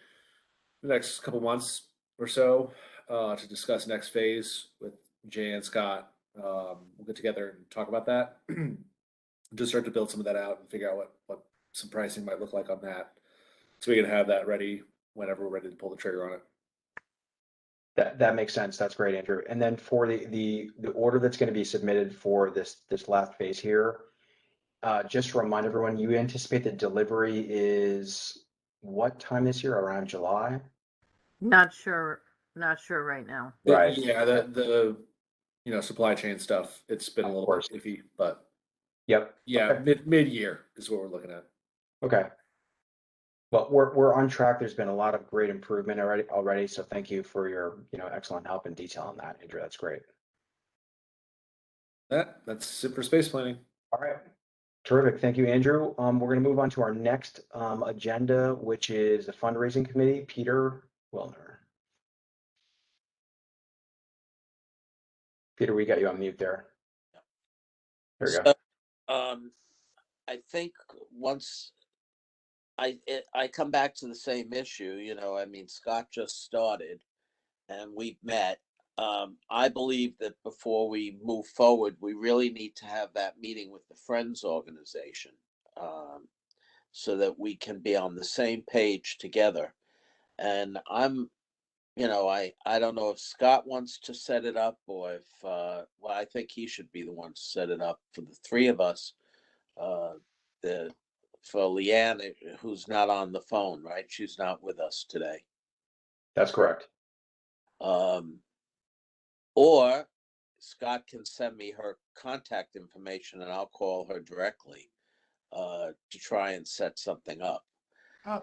the next couple months or so to discuss next phase with Jay and Scott. We'll get together and talk about that. Just start to build some of that out and figure out what some pricing might look like on that, so we can have that ready whenever we're ready to pull the trigger on it. That makes sense. That's great, Andrew. And then for the order that's going to be submitted for this last phase here, just to remind everyone, you anticipate that delivery is what time this year? Around July? Not sure right now. Right. Yeah, the supply chain stuff, it's been a Of little course. bit iffy, but Yep. yeah, Okay. mid year is what we're looking at. Okay. Well, we're on track. There's been a lot of great improvement already. So thank you for your, excellent help and detail on that, Andrew. That's great. That's it for space planning. All right. Terrific. Thank you, Andrew. We're going to move on to our next agenda, which is the fundraising committee. Peter Wilner. Peter, we got you on mute there. There we go. I think once I come back to the same issue, I mean, Scott just started and we've met. I believe that before we move forward, we really need to have that meeting with the Friends organization, so that we can be on the same page together. And I don't know if Scott wants to set it up or if, well, I think he should be the one to set it up for the three of us. For Leanne, who's not on the phone, right? She's not with us today. That's correct. Or Scott can send me her contact information and I'll call her directly to try and set something up.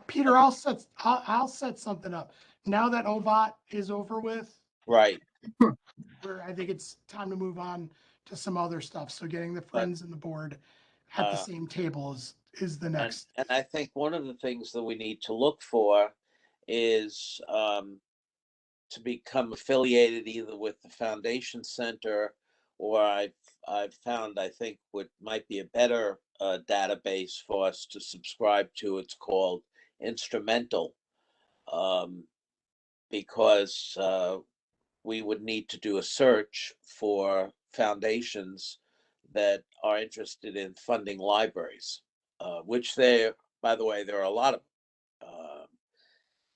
Peter, I'll set something up. Now that OVOT is over with, Right. I think it's time to move on to some other stuff. So getting the Friends and the board at the same table is the next. And I think one of the things that we need to look for is to become affiliated either with the Foundation Center, or I've found, I think, what might be a better database for us to subscribe to. It's called Instrumental, because we would need to do a search for foundations that are interested in funding libraries, which by the way, there are a lot of them.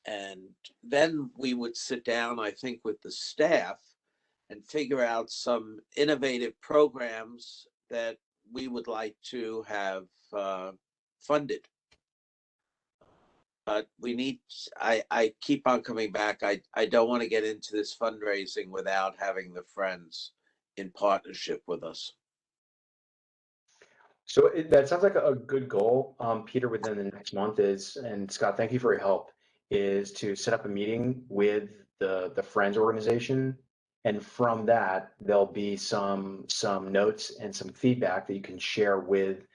And then we would sit down, I think, with the staff and figure out some innovative programs that we would like to have funded. But I keep on coming back. I don't want to get into this fundraising without having the Friends in partnership with us. So that sounds like a good goal, Peter, within the next month and Scott, thank you for your help, is to set up a meeting with the Friends organization. And from that, there'll be some notes and some feedback that you can share with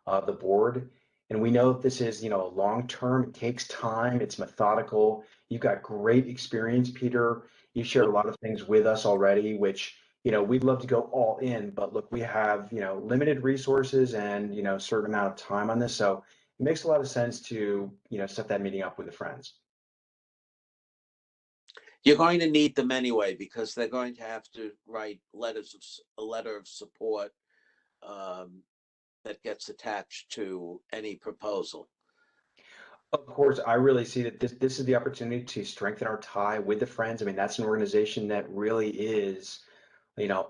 the board. And we know that this is, long-term, it takes time, it's methodical. You've got great experience, Peter. You've shared a lot of things with us already, which, we'd love to go all in, but look, we have, limited resources and, a certain amount of time on this. So it makes a lot of sense to, set that meeting up with the Friends. You're going to need them anyway, because they're going to have to write a letter of support that gets attached to any proposal. Of course, I really see that this is the opportunity to strengthen our tie with the Friends. I mean, that's an organization that really is,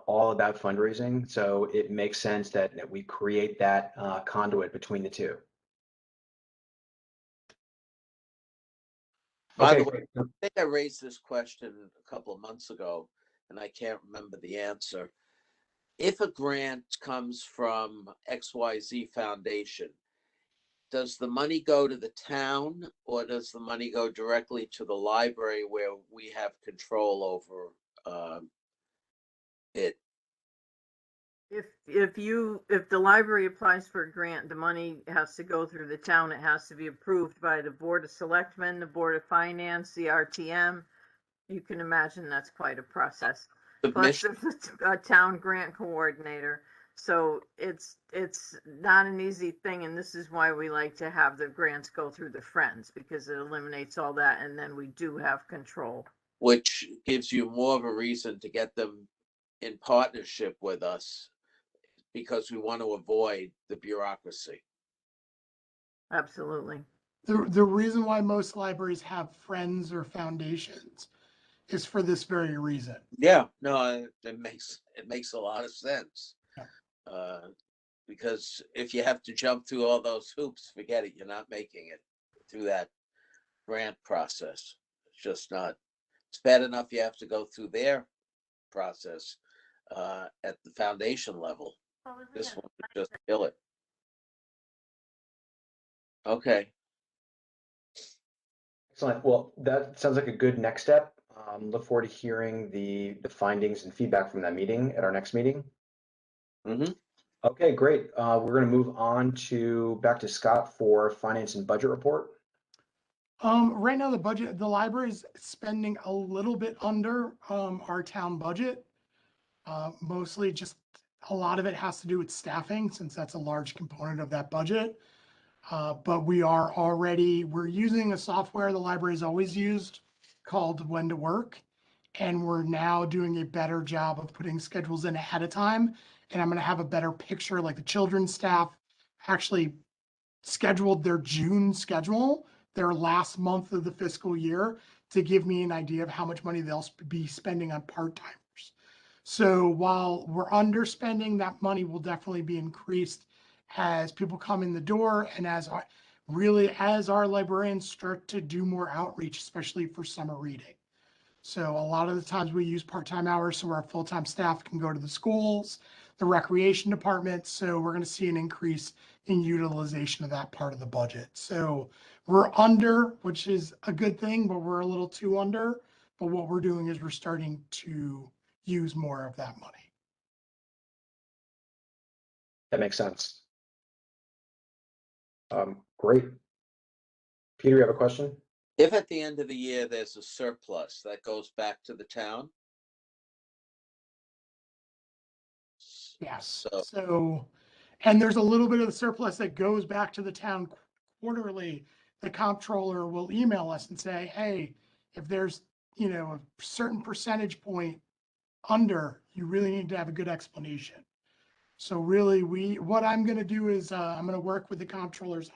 all about fundraising. So it makes sense that we create that conduit between the two. By Okay, the way, I think I raised this question a couple of months ago, and I can't remember the answer. If a grant comes from XYZ Foundation, does the money go to the town, or does the money go directly to the library where we have control over it? If the library applies for a grant, the money has to go through the town. It has to be approved by the Board of Selectmen, the Board of Finance, the RTM. You can imagine that's quite a process. Plus, Submission, there's a town grant coordinator. So it's not an easy thing, and this is why we like to have the grants go through the Friends, because it eliminates all that, and then we do have control. which gives you more of a reason to get them in partnership with us because we want to avoid the bureaucracy. Absolutely. The reason why most libraries have friends or foundations is for this very reason. Yeah, no, it makes a lot of sense. Because if you have to jump through all those hoops, forget it. You're not making it through that grant process. It's just not. It's bad enough you have to go through their process at the foundation level. This one would just kill it. Okay. Excellent. Well, that sounds like a good next step. Look forward to hearing the findings and feedback from that meeting at our next meeting. Mm-hmm. Okay, great. We're going to move on back to Scott for finance and budget report. Right now the library is spending a little bit under our town budget. Mostly just a lot of it has to do with staffing, since that's a large component of that budget. But we're using a software the library's always used called When to Work. And we're now doing a better job of putting schedules in ahead of time. And I'm going to have a better picture, like the children's staff actually scheduled their June schedule, their last month of the fiscal year, to give me an idea of how much money they'll be spending on part-timers. So while we're underspending, that money will definitely be increased as people come in the door and as our librarians start to do more outreach, especially for summer reading. So a lot of the times we use part-time hours so our full-time staff can go to the schools, the recreation department. So we're going to see an increase in utilization of that part of the budget. So we're under, which is a good thing, but we're a little too under. But what we're doing is we're starting to use more of that money. That makes sense. Great. Peter, you have a question? If at the end of the year there's a surplus that goes back to the town. Yes. So So, and there's a little bit of the surplus that goes back to the town quarterly. The comptroller will email us and say, hey, if there's, a certain percentage point under, you really need to have a good explanation. So really what I'm going to do is I'm going to work with the comptroller's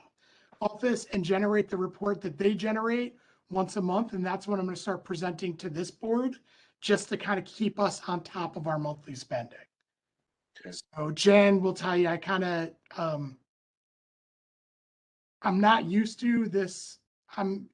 office and generate the report that they generate once a month. And that's what I'm going to start presenting to this board, just to kind of keep us on top of our monthly spending. Okay. So Jen will tell you, I'm not used to this. I'm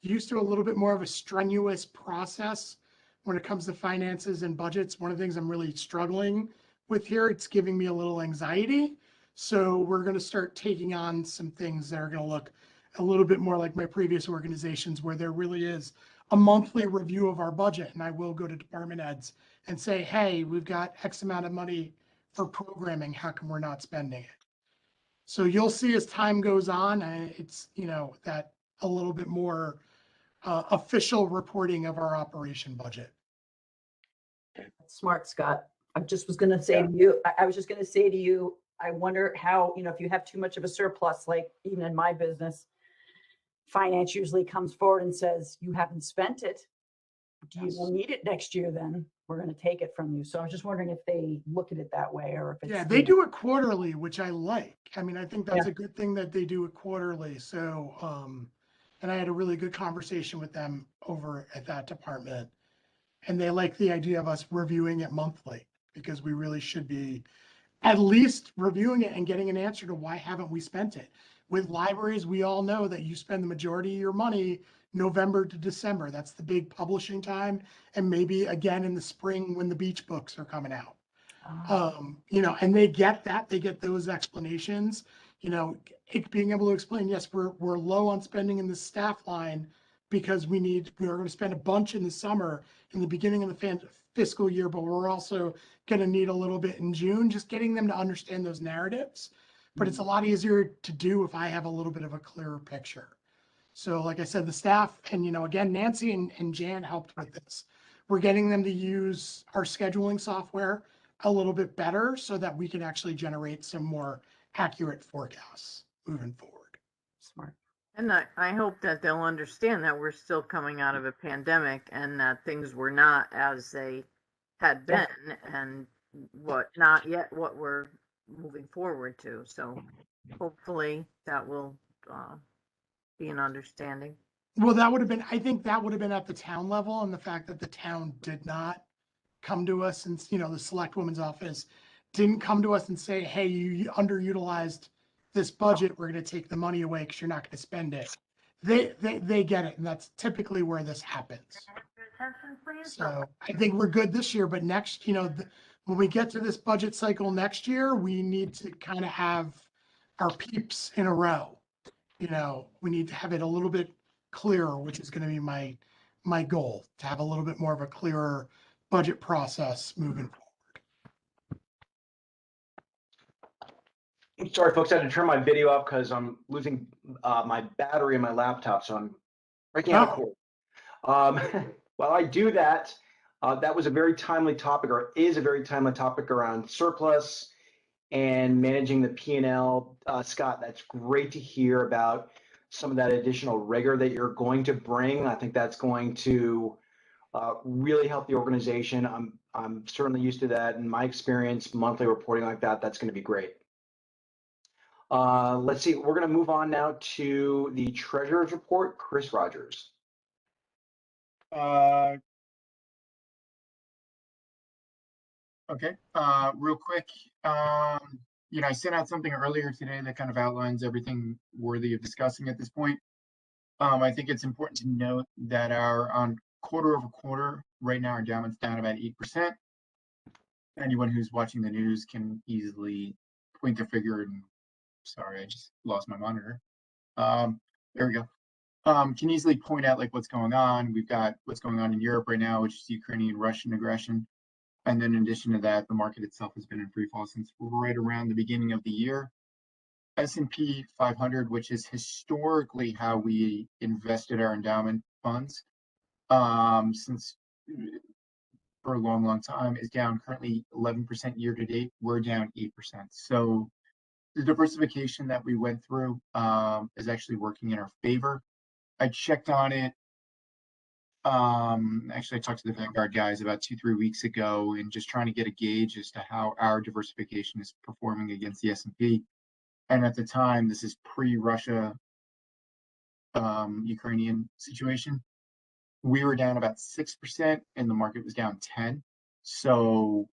used to a little bit more of a strenuous process when it comes to finances and budgets. One of the things I'm really struggling with here, it's giving me a little anxiety. So we're going to start taking on some things that are going to look a little bit more like my previous organizations, where there really is a monthly review of our budget. And I will go to department heads and say, hey, we've got X amount of money for programming. How come we're not spending it? So you'll see as time goes on, it's, that a little bit more official reporting of our operation budget. Smart, Scott. I just was gonna say to you, I was just gonna say to you, I wonder how, if you have too much of a surplus, like even in my business, finance usually comes forward and says, you haven't spent it. Do you Yes. need it next year? Then we're gonna take it from you. So I was just wondering if they look at it that way, or if it's. Yeah, they do it quarterly, which I like. I mean, I think that's Yeah. a good thing that they do it quarterly. So, and I had a really good conversation with them over at that department. And they like the idea of us reviewing it monthly, because we really should be at least reviewing it and getting an answer to why haven't we spent it. With libraries, we all know that you spend the majority of your money November to December. That's the big publishing time. And maybe again in the spring when the beach books are coming out. And they get that, they get those explanations, being able to explain, yes, we're low on spending in the staff line because we're going to spend a bunch in the summer in the beginning of the fiscal year, but we're also going to need a little bit in June, just getting them to understand those narratives. But it's a lot easier to do if I have a little bit of a clearer picture. So like I said, the staff and, again, Nancy and Jan helped with this. We're getting them to use our scheduling software a little bit better so that we can actually generate some more accurate forecasts moving forward. Smart. And I hope that they'll understand that we're still coming out of a pandemic and that things were not as they had been and not yet what we're moving forward to. So hopefully that will be an understanding. Well, I think that would have been at the town level, and the fact that the town did not come to us and, the select woman's office didn't come to us and say, hey, you underutilized this budget. We're going to take the money away because you're not going to spend it. They get it. And that's typically where this happens. Attention, please. So I think we're good this year, but next, when we get to this budget cycle next year, we need to kind of have our peeps in a row. We need to have it a little bit clearer, which is going to be my goal, to have a little bit more of a clearer budget process moving forward. I'm sorry, folks, I had to turn my video off because I'm losing my battery in my laptop, so I'm breaking out of cord. While I do that, that was a very timely topic, or is a very timely topic, around surplus and managing the P&L. Scott, that's great to hear about some of that additional rigor that you're going to bring. I think that's going to really help the organization. I'm certainly used to that. In my experience, monthly reporting like that, that's going to be great. Let's see, we're going to move on now to the treasurer's report. Chris Rogers. Okay, real quick, I sent out something earlier today that kind of outlines everything worthy of discussing at this point. I think it's important to note that on quarter over quarter, right now our endowment's down about 8%. Anyone who's watching the news can easily point their finger and, sorry, I just lost my monitor. There we go. Can easily point out like what's going on. We've got what's going on in Europe right now, which is Ukrainian-Russian aggression. And then in addition to that, the market itself has been in free fall since right around the beginning of the year. S&P 500, which is historically how we invested our endowment funds, since for a long, long time, is down currently 11% year to date. We're down 8%. So the diversification that we went through is actually working in our favor. I checked on it. Actually, I talked to the Vanguard guys about 2-3 weeks ago and just trying to get a gauge as to how our diversification is performing against the S&P. And at the time, this is pre-Russia Ukrainian situation. We were down about 6% and the market was down 10%. So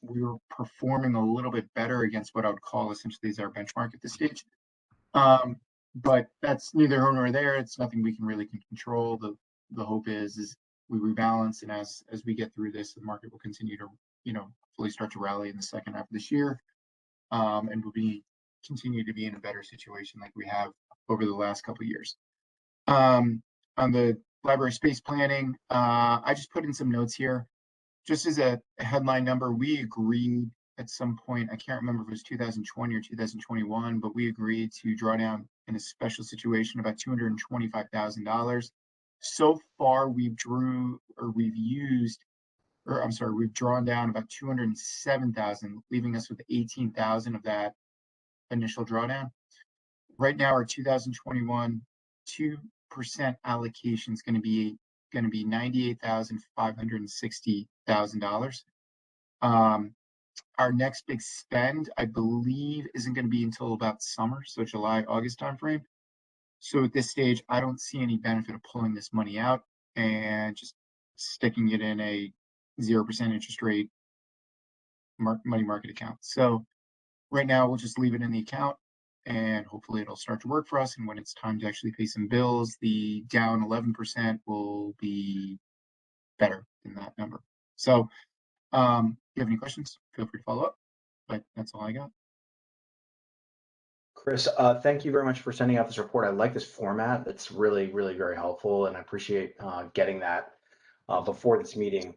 we were performing a little bit better against what I would call essentially is our benchmark at this stage. But that's neither here nor there. It's nothing we can really control. The hope is we rebalance, and as we get through this, the market will continue to, fully start to rally in the second half of this year, and we'll continue to be in a better situation like we have over the last couple of years. On the library space planning, I just put in some notes here, just as a headline number. We agreed at some point, I can't remember if it was 2020 or 2021, but we agreed to draw down in a special situation about $225,000. So far, we've drawn down about 207,000, leaving us with 18,000 of that initial drawdown. Right now, our 2021 2% allocation is going to be $98,560,000. Our next big spend, I believe, isn't going to be until about summer, so July, August timeframe. So at this stage, I don't see any benefit of pulling this money out and just sticking it in a 0% interest rate money market account. So right now, we'll just leave it in the account and hopefully it'll start to work for us. And when it's time to actually pay some bills, the down 11% will be better than that number. So if you have any questions, feel free to follow up, but that's all I got. Chris, thank you very much for sending out this report. I like this format. It's really, really very helpful, and I appreciate getting that before this meeting.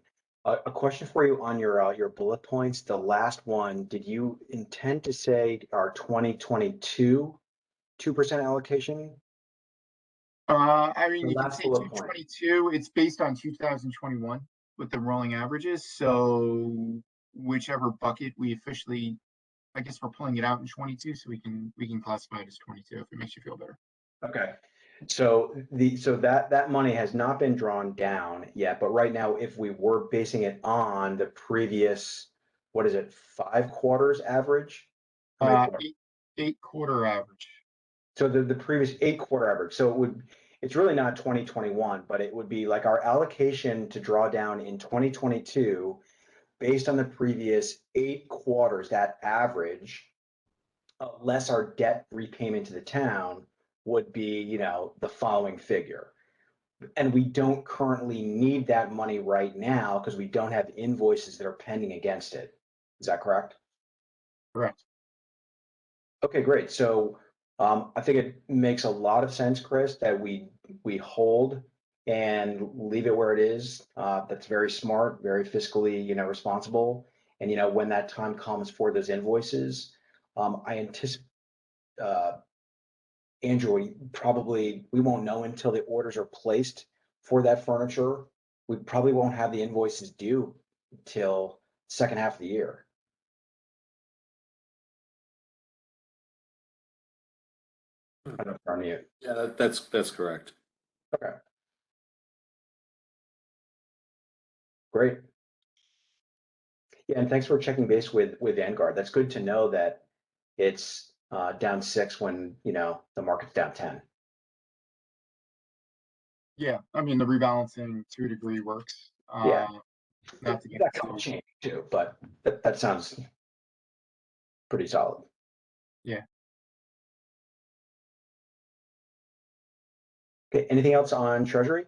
A question for you on your bullet points. The last one, did you intend to say our 2022 2% allocation? I mean, The you can last say bullet point. 222. It's based on 2021 with the rolling averages. So whichever bucket we officially, I guess we're pulling it out in 22, so we can classify it as 22 if it makes you feel better. Okay. So that money has not been drawn down yet, but right now, if we were basing it on the previous, what is it, 5 quarters average? How many quarters? Eight quarter average. So the previous 8 quarter average. So it's really not 2021, but it would be like our allocation to draw down in 2022 based on the previous 8 quarters, that average, less our debt repayment to the town would be, the following figure. And we don't currently need that money right now because we don't have invoices that are pending against it. Is that correct? Correct. Okay, great. So I think it makes a lot of sense, Chris, that we hold and leave it where it is. That's very smart, very fiscally, responsible. And when that time comes for those invoices, I anticipate, Andrew, we won't know until the orders are placed for that furniture. We probably won't have the invoices due till second half of the year. I don't know if you're on mute. Yeah, that's correct. Okay. Great. Yeah, and thanks for checking base with Vanguard. That's good to know that it's down 6 when the market's down 10. Yeah, I mean the rebalancing to a degree works. Yeah. Not to get That can all change too, but that sounds pretty solid. Yeah. Okay, anything else on Treasury?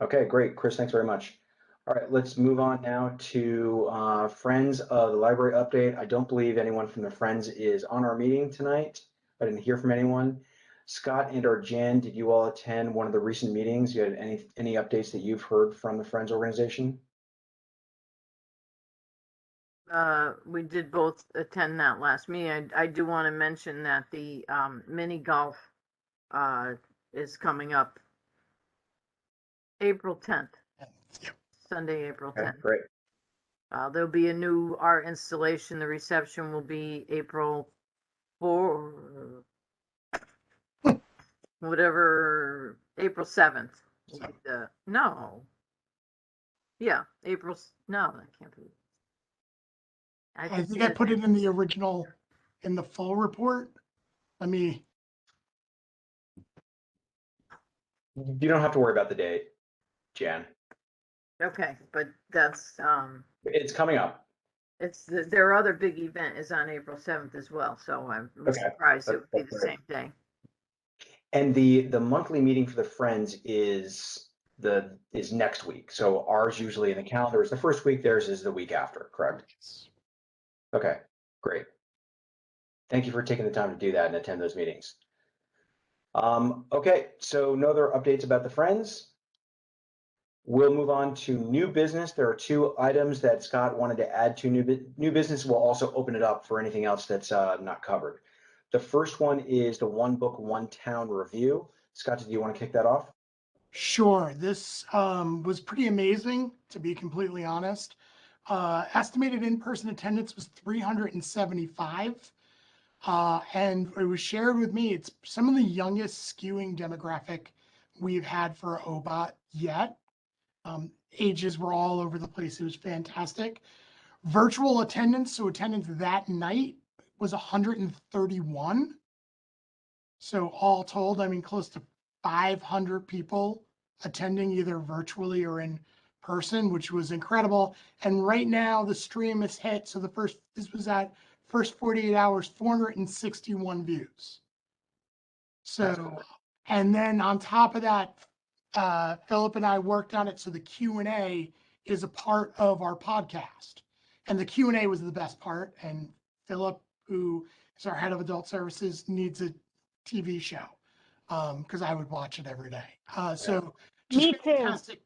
Okay, great. Chris, thanks very much. All right, let's move on now to Friends of the Library update. I don't believe anyone from the Friends is on our meeting tonight. I didn't hear from anyone. Scott and or Jan, did you all attend one of the recent meetings? You had any updates that you've heard from the Friends organization? We did both attend that last meeting. I do want to mention that the mini golf is coming up April 10th, Sunday, April 10th. Okay, great. There'll be a new art installation. The reception will be April 4, whatever, April 7th. No. Yeah, no, that can't be. I think I put it in the original, in the full report. Let me. You don't have to worry about the date, Jan. Okay, but that's It's coming up. it's their other big event is on April 7th as well, so I'm surprised it would be the same day. And the monthly meeting for the Friends is next week. So ours usually in the calendar is the first week, theirs is the week after, correct? Okay, great. Thank you for taking the time to do that and attend those meetings. Okay, so no other updates about the Friends. We'll move on to new business. There are 2 items that Scott wanted to add to new business. We'll also open it up for anything else that's not covered. The first one is the One Book, One Town review. Scott, do you want to kick that off? Sure. This was pretty amazing, to be completely honest. Estimated in-person attendance was 375. And it was shared with me, it's some of the youngest skewing demographic we've had for OBOT yet. Ages were all over the place. It was fantastic. Virtual attendance, so attendance that night was 131. So all told, I mean, close to 500 people attending either virtually or in person, which was incredible. And right now the stream is hit. So this was at first 48 hours, 461 views. So, and then on top of that, Philip and I worked on it. So the Q&A is a part of our podcast, and the Q&A was the best part. And Philip, who is our head of adult services, needs a TV show because I would watch it every day. So just Me too. fantastic.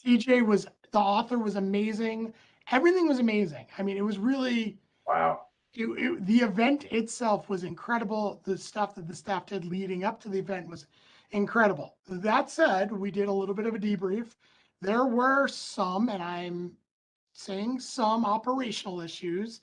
TJ was, the author was amazing. Everything was amazing. I mean, it was really, Wow. the event itself was incredible. The stuff that the staff did leading up to the event was incredible. That said, we did a little bit of a debrief. There were some, and I'm saying some operational issues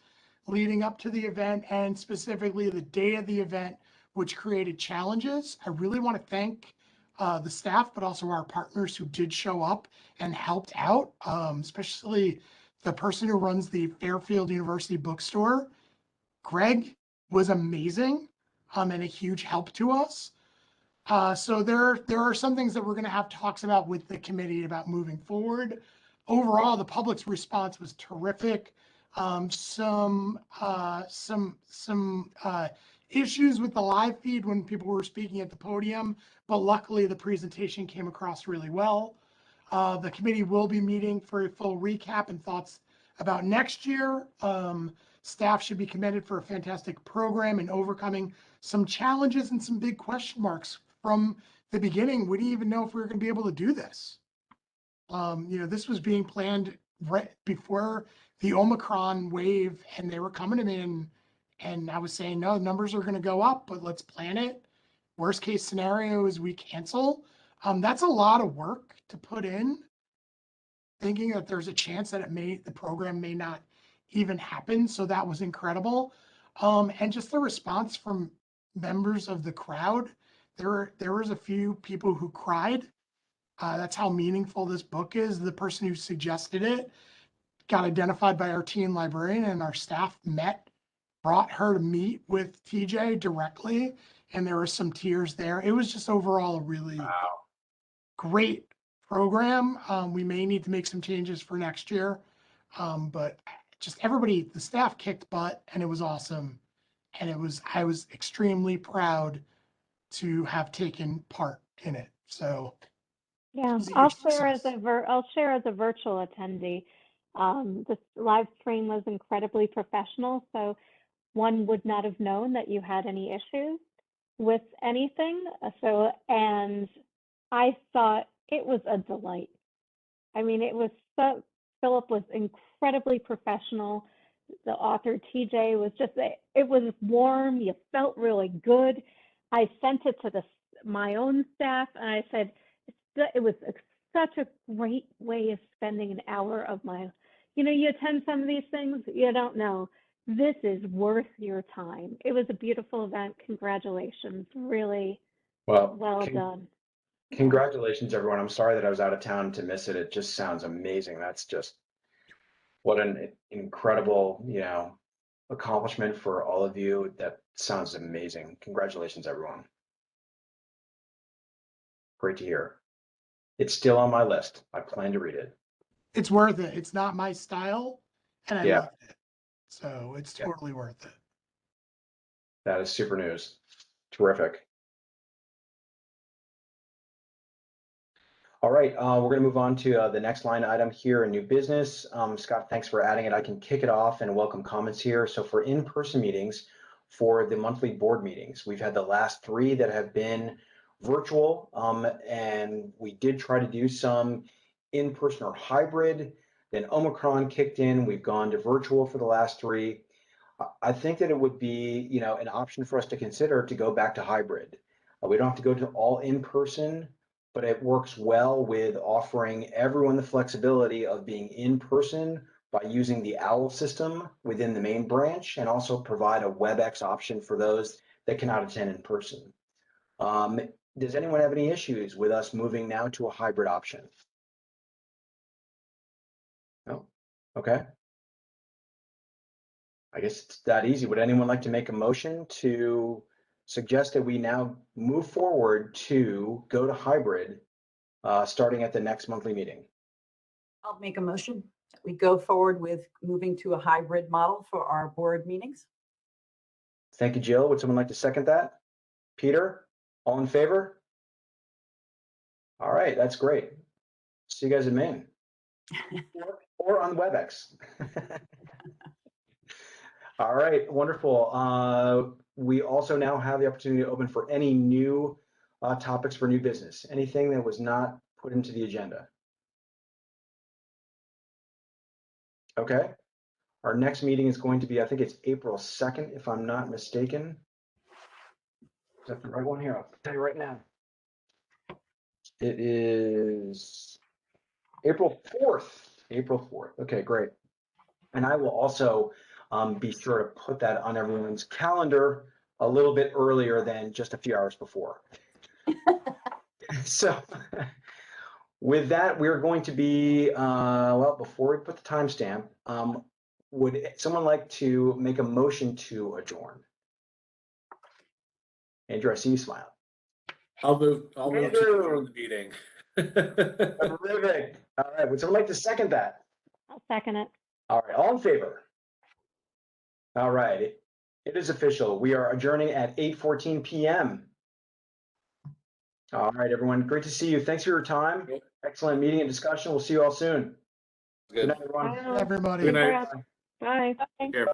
leading up to the event and specifically the day of the event, which created challenges. I really want to thank the staff, but also our partners who did show up and helped out, especially the person who runs the Fairfield University bookstore. Greg was amazing and a huge help to us. So there are some things that we're going to have talks about with the committee about moving forward. Overall, the public's response was terrific. Some issues with the live feed when people were speaking at the podium, but luckily the presentation came across really well. The committee will be meeting for a full recap and thoughts about next year. Staff should be commended for a fantastic program and overcoming some challenges and some big question marks from the beginning. We didn't even know if we were going to be able to do this. This was being planned right before the Omicron wave, and they were coming to me and I was saying, no, numbers are going to go up, but let's plan it. Worst case scenario is we cancel. That's a lot of work to put in, thinking that there's a chance that the program may not even happen. So that was incredible. And just the response from members of the crowd. There was a few people who cried. That's how meaningful this book is. The person who suggested it got identified by our teen librarian, and our staff brought her to meet with TJ directly, and there were some tears there. It was just overall a really great program. We may need to make some changes for next year, but just everybody, the staff kicked butt, and it was awesome. And I was extremely proud to have taken part in it. So Yeah, was a I'll huge share as success. I'll share as a virtual attendee. This live stream was incredibly professional, so one would not have known that you had any issues with anything. And I thought it was a delight. I mean, Philip was incredibly professional. The author TJ was it was warm. You felt really good. I sent it to my own staff, and I said, it was such a great way of spending an hour of you attend some of these things, you don't know. This is worth your time. It was a beautiful event. Congratulations. Really well done. Congratulations, everyone. I'm sorry that I was out of town to miss it. It just sounds amazing. That's just what an incredible, accomplishment for all of you. That sounds amazing. Congratulations, everyone. Great to hear. It's still on my list. I plan to read it. It's worth it. It's not my style, and I Yeah. loved it. So it's totally worth it. That is super news. Terrific. All right, we're going to move on to the next line item here in new business. Scott, thanks for adding it. I can kick it off and welcome comments here. So for in-person meetings, for the monthly board meetings, we've had the last 3 that have been virtual, and we did try to do some in-person or hybrid. Then Omicron kicked in. We've gone to virtual for the last 3. I think that it would be, an option for us to consider to go back to hybrid. We don't have to go to all in-person, but it works well with offering everyone the flexibility of being in person by using the OWL system within the main branch, and also provide a WebEx option for those that cannot attend in person. Does anyone have any issues with us moving now to a hybrid option? No? Okay. I guess it's that easy. Would anyone like to make a motion to suggest that we now move forward to go to hybrid starting at the next monthly meeting? I'll make a motion that we go forward with moving to a hybrid model for our board meetings. Thank you, Jill. Would someone like to second that? Peter, all in favor? All right, that's great. See you guys in Maine. or on WebEx. All right, wonderful. We also now have the opportunity to open for any new topics for new business. Anything that was not put into the agenda? Okay. Our next meeting is going to be, I think it's April 2nd, if I'm not mistaken. Is that the right one here? I'll tell you right now. It is April 4th. April 4th. Okay, great. And I will also be sure to put that on everyone's calendar a little bit earlier than just a few hours before. So with that, we're going to be, well, before we put the timestamp, would someone like to make a motion to adjourn? Andrew, I see you smile. I'll move to Andrew. adjourn the meeting. Terrific. All right, would someone like to second that? I'll second it. All right, all in favor? All right, it is official. We are adjourning at 8:14 p.m. All right, everyone, great to see you. Thanks for your time. Yep. Excellent meeting and discussion. We'll see you all soon. Good night, everyone. Bye. Everybody. Good night. Bye. Take care.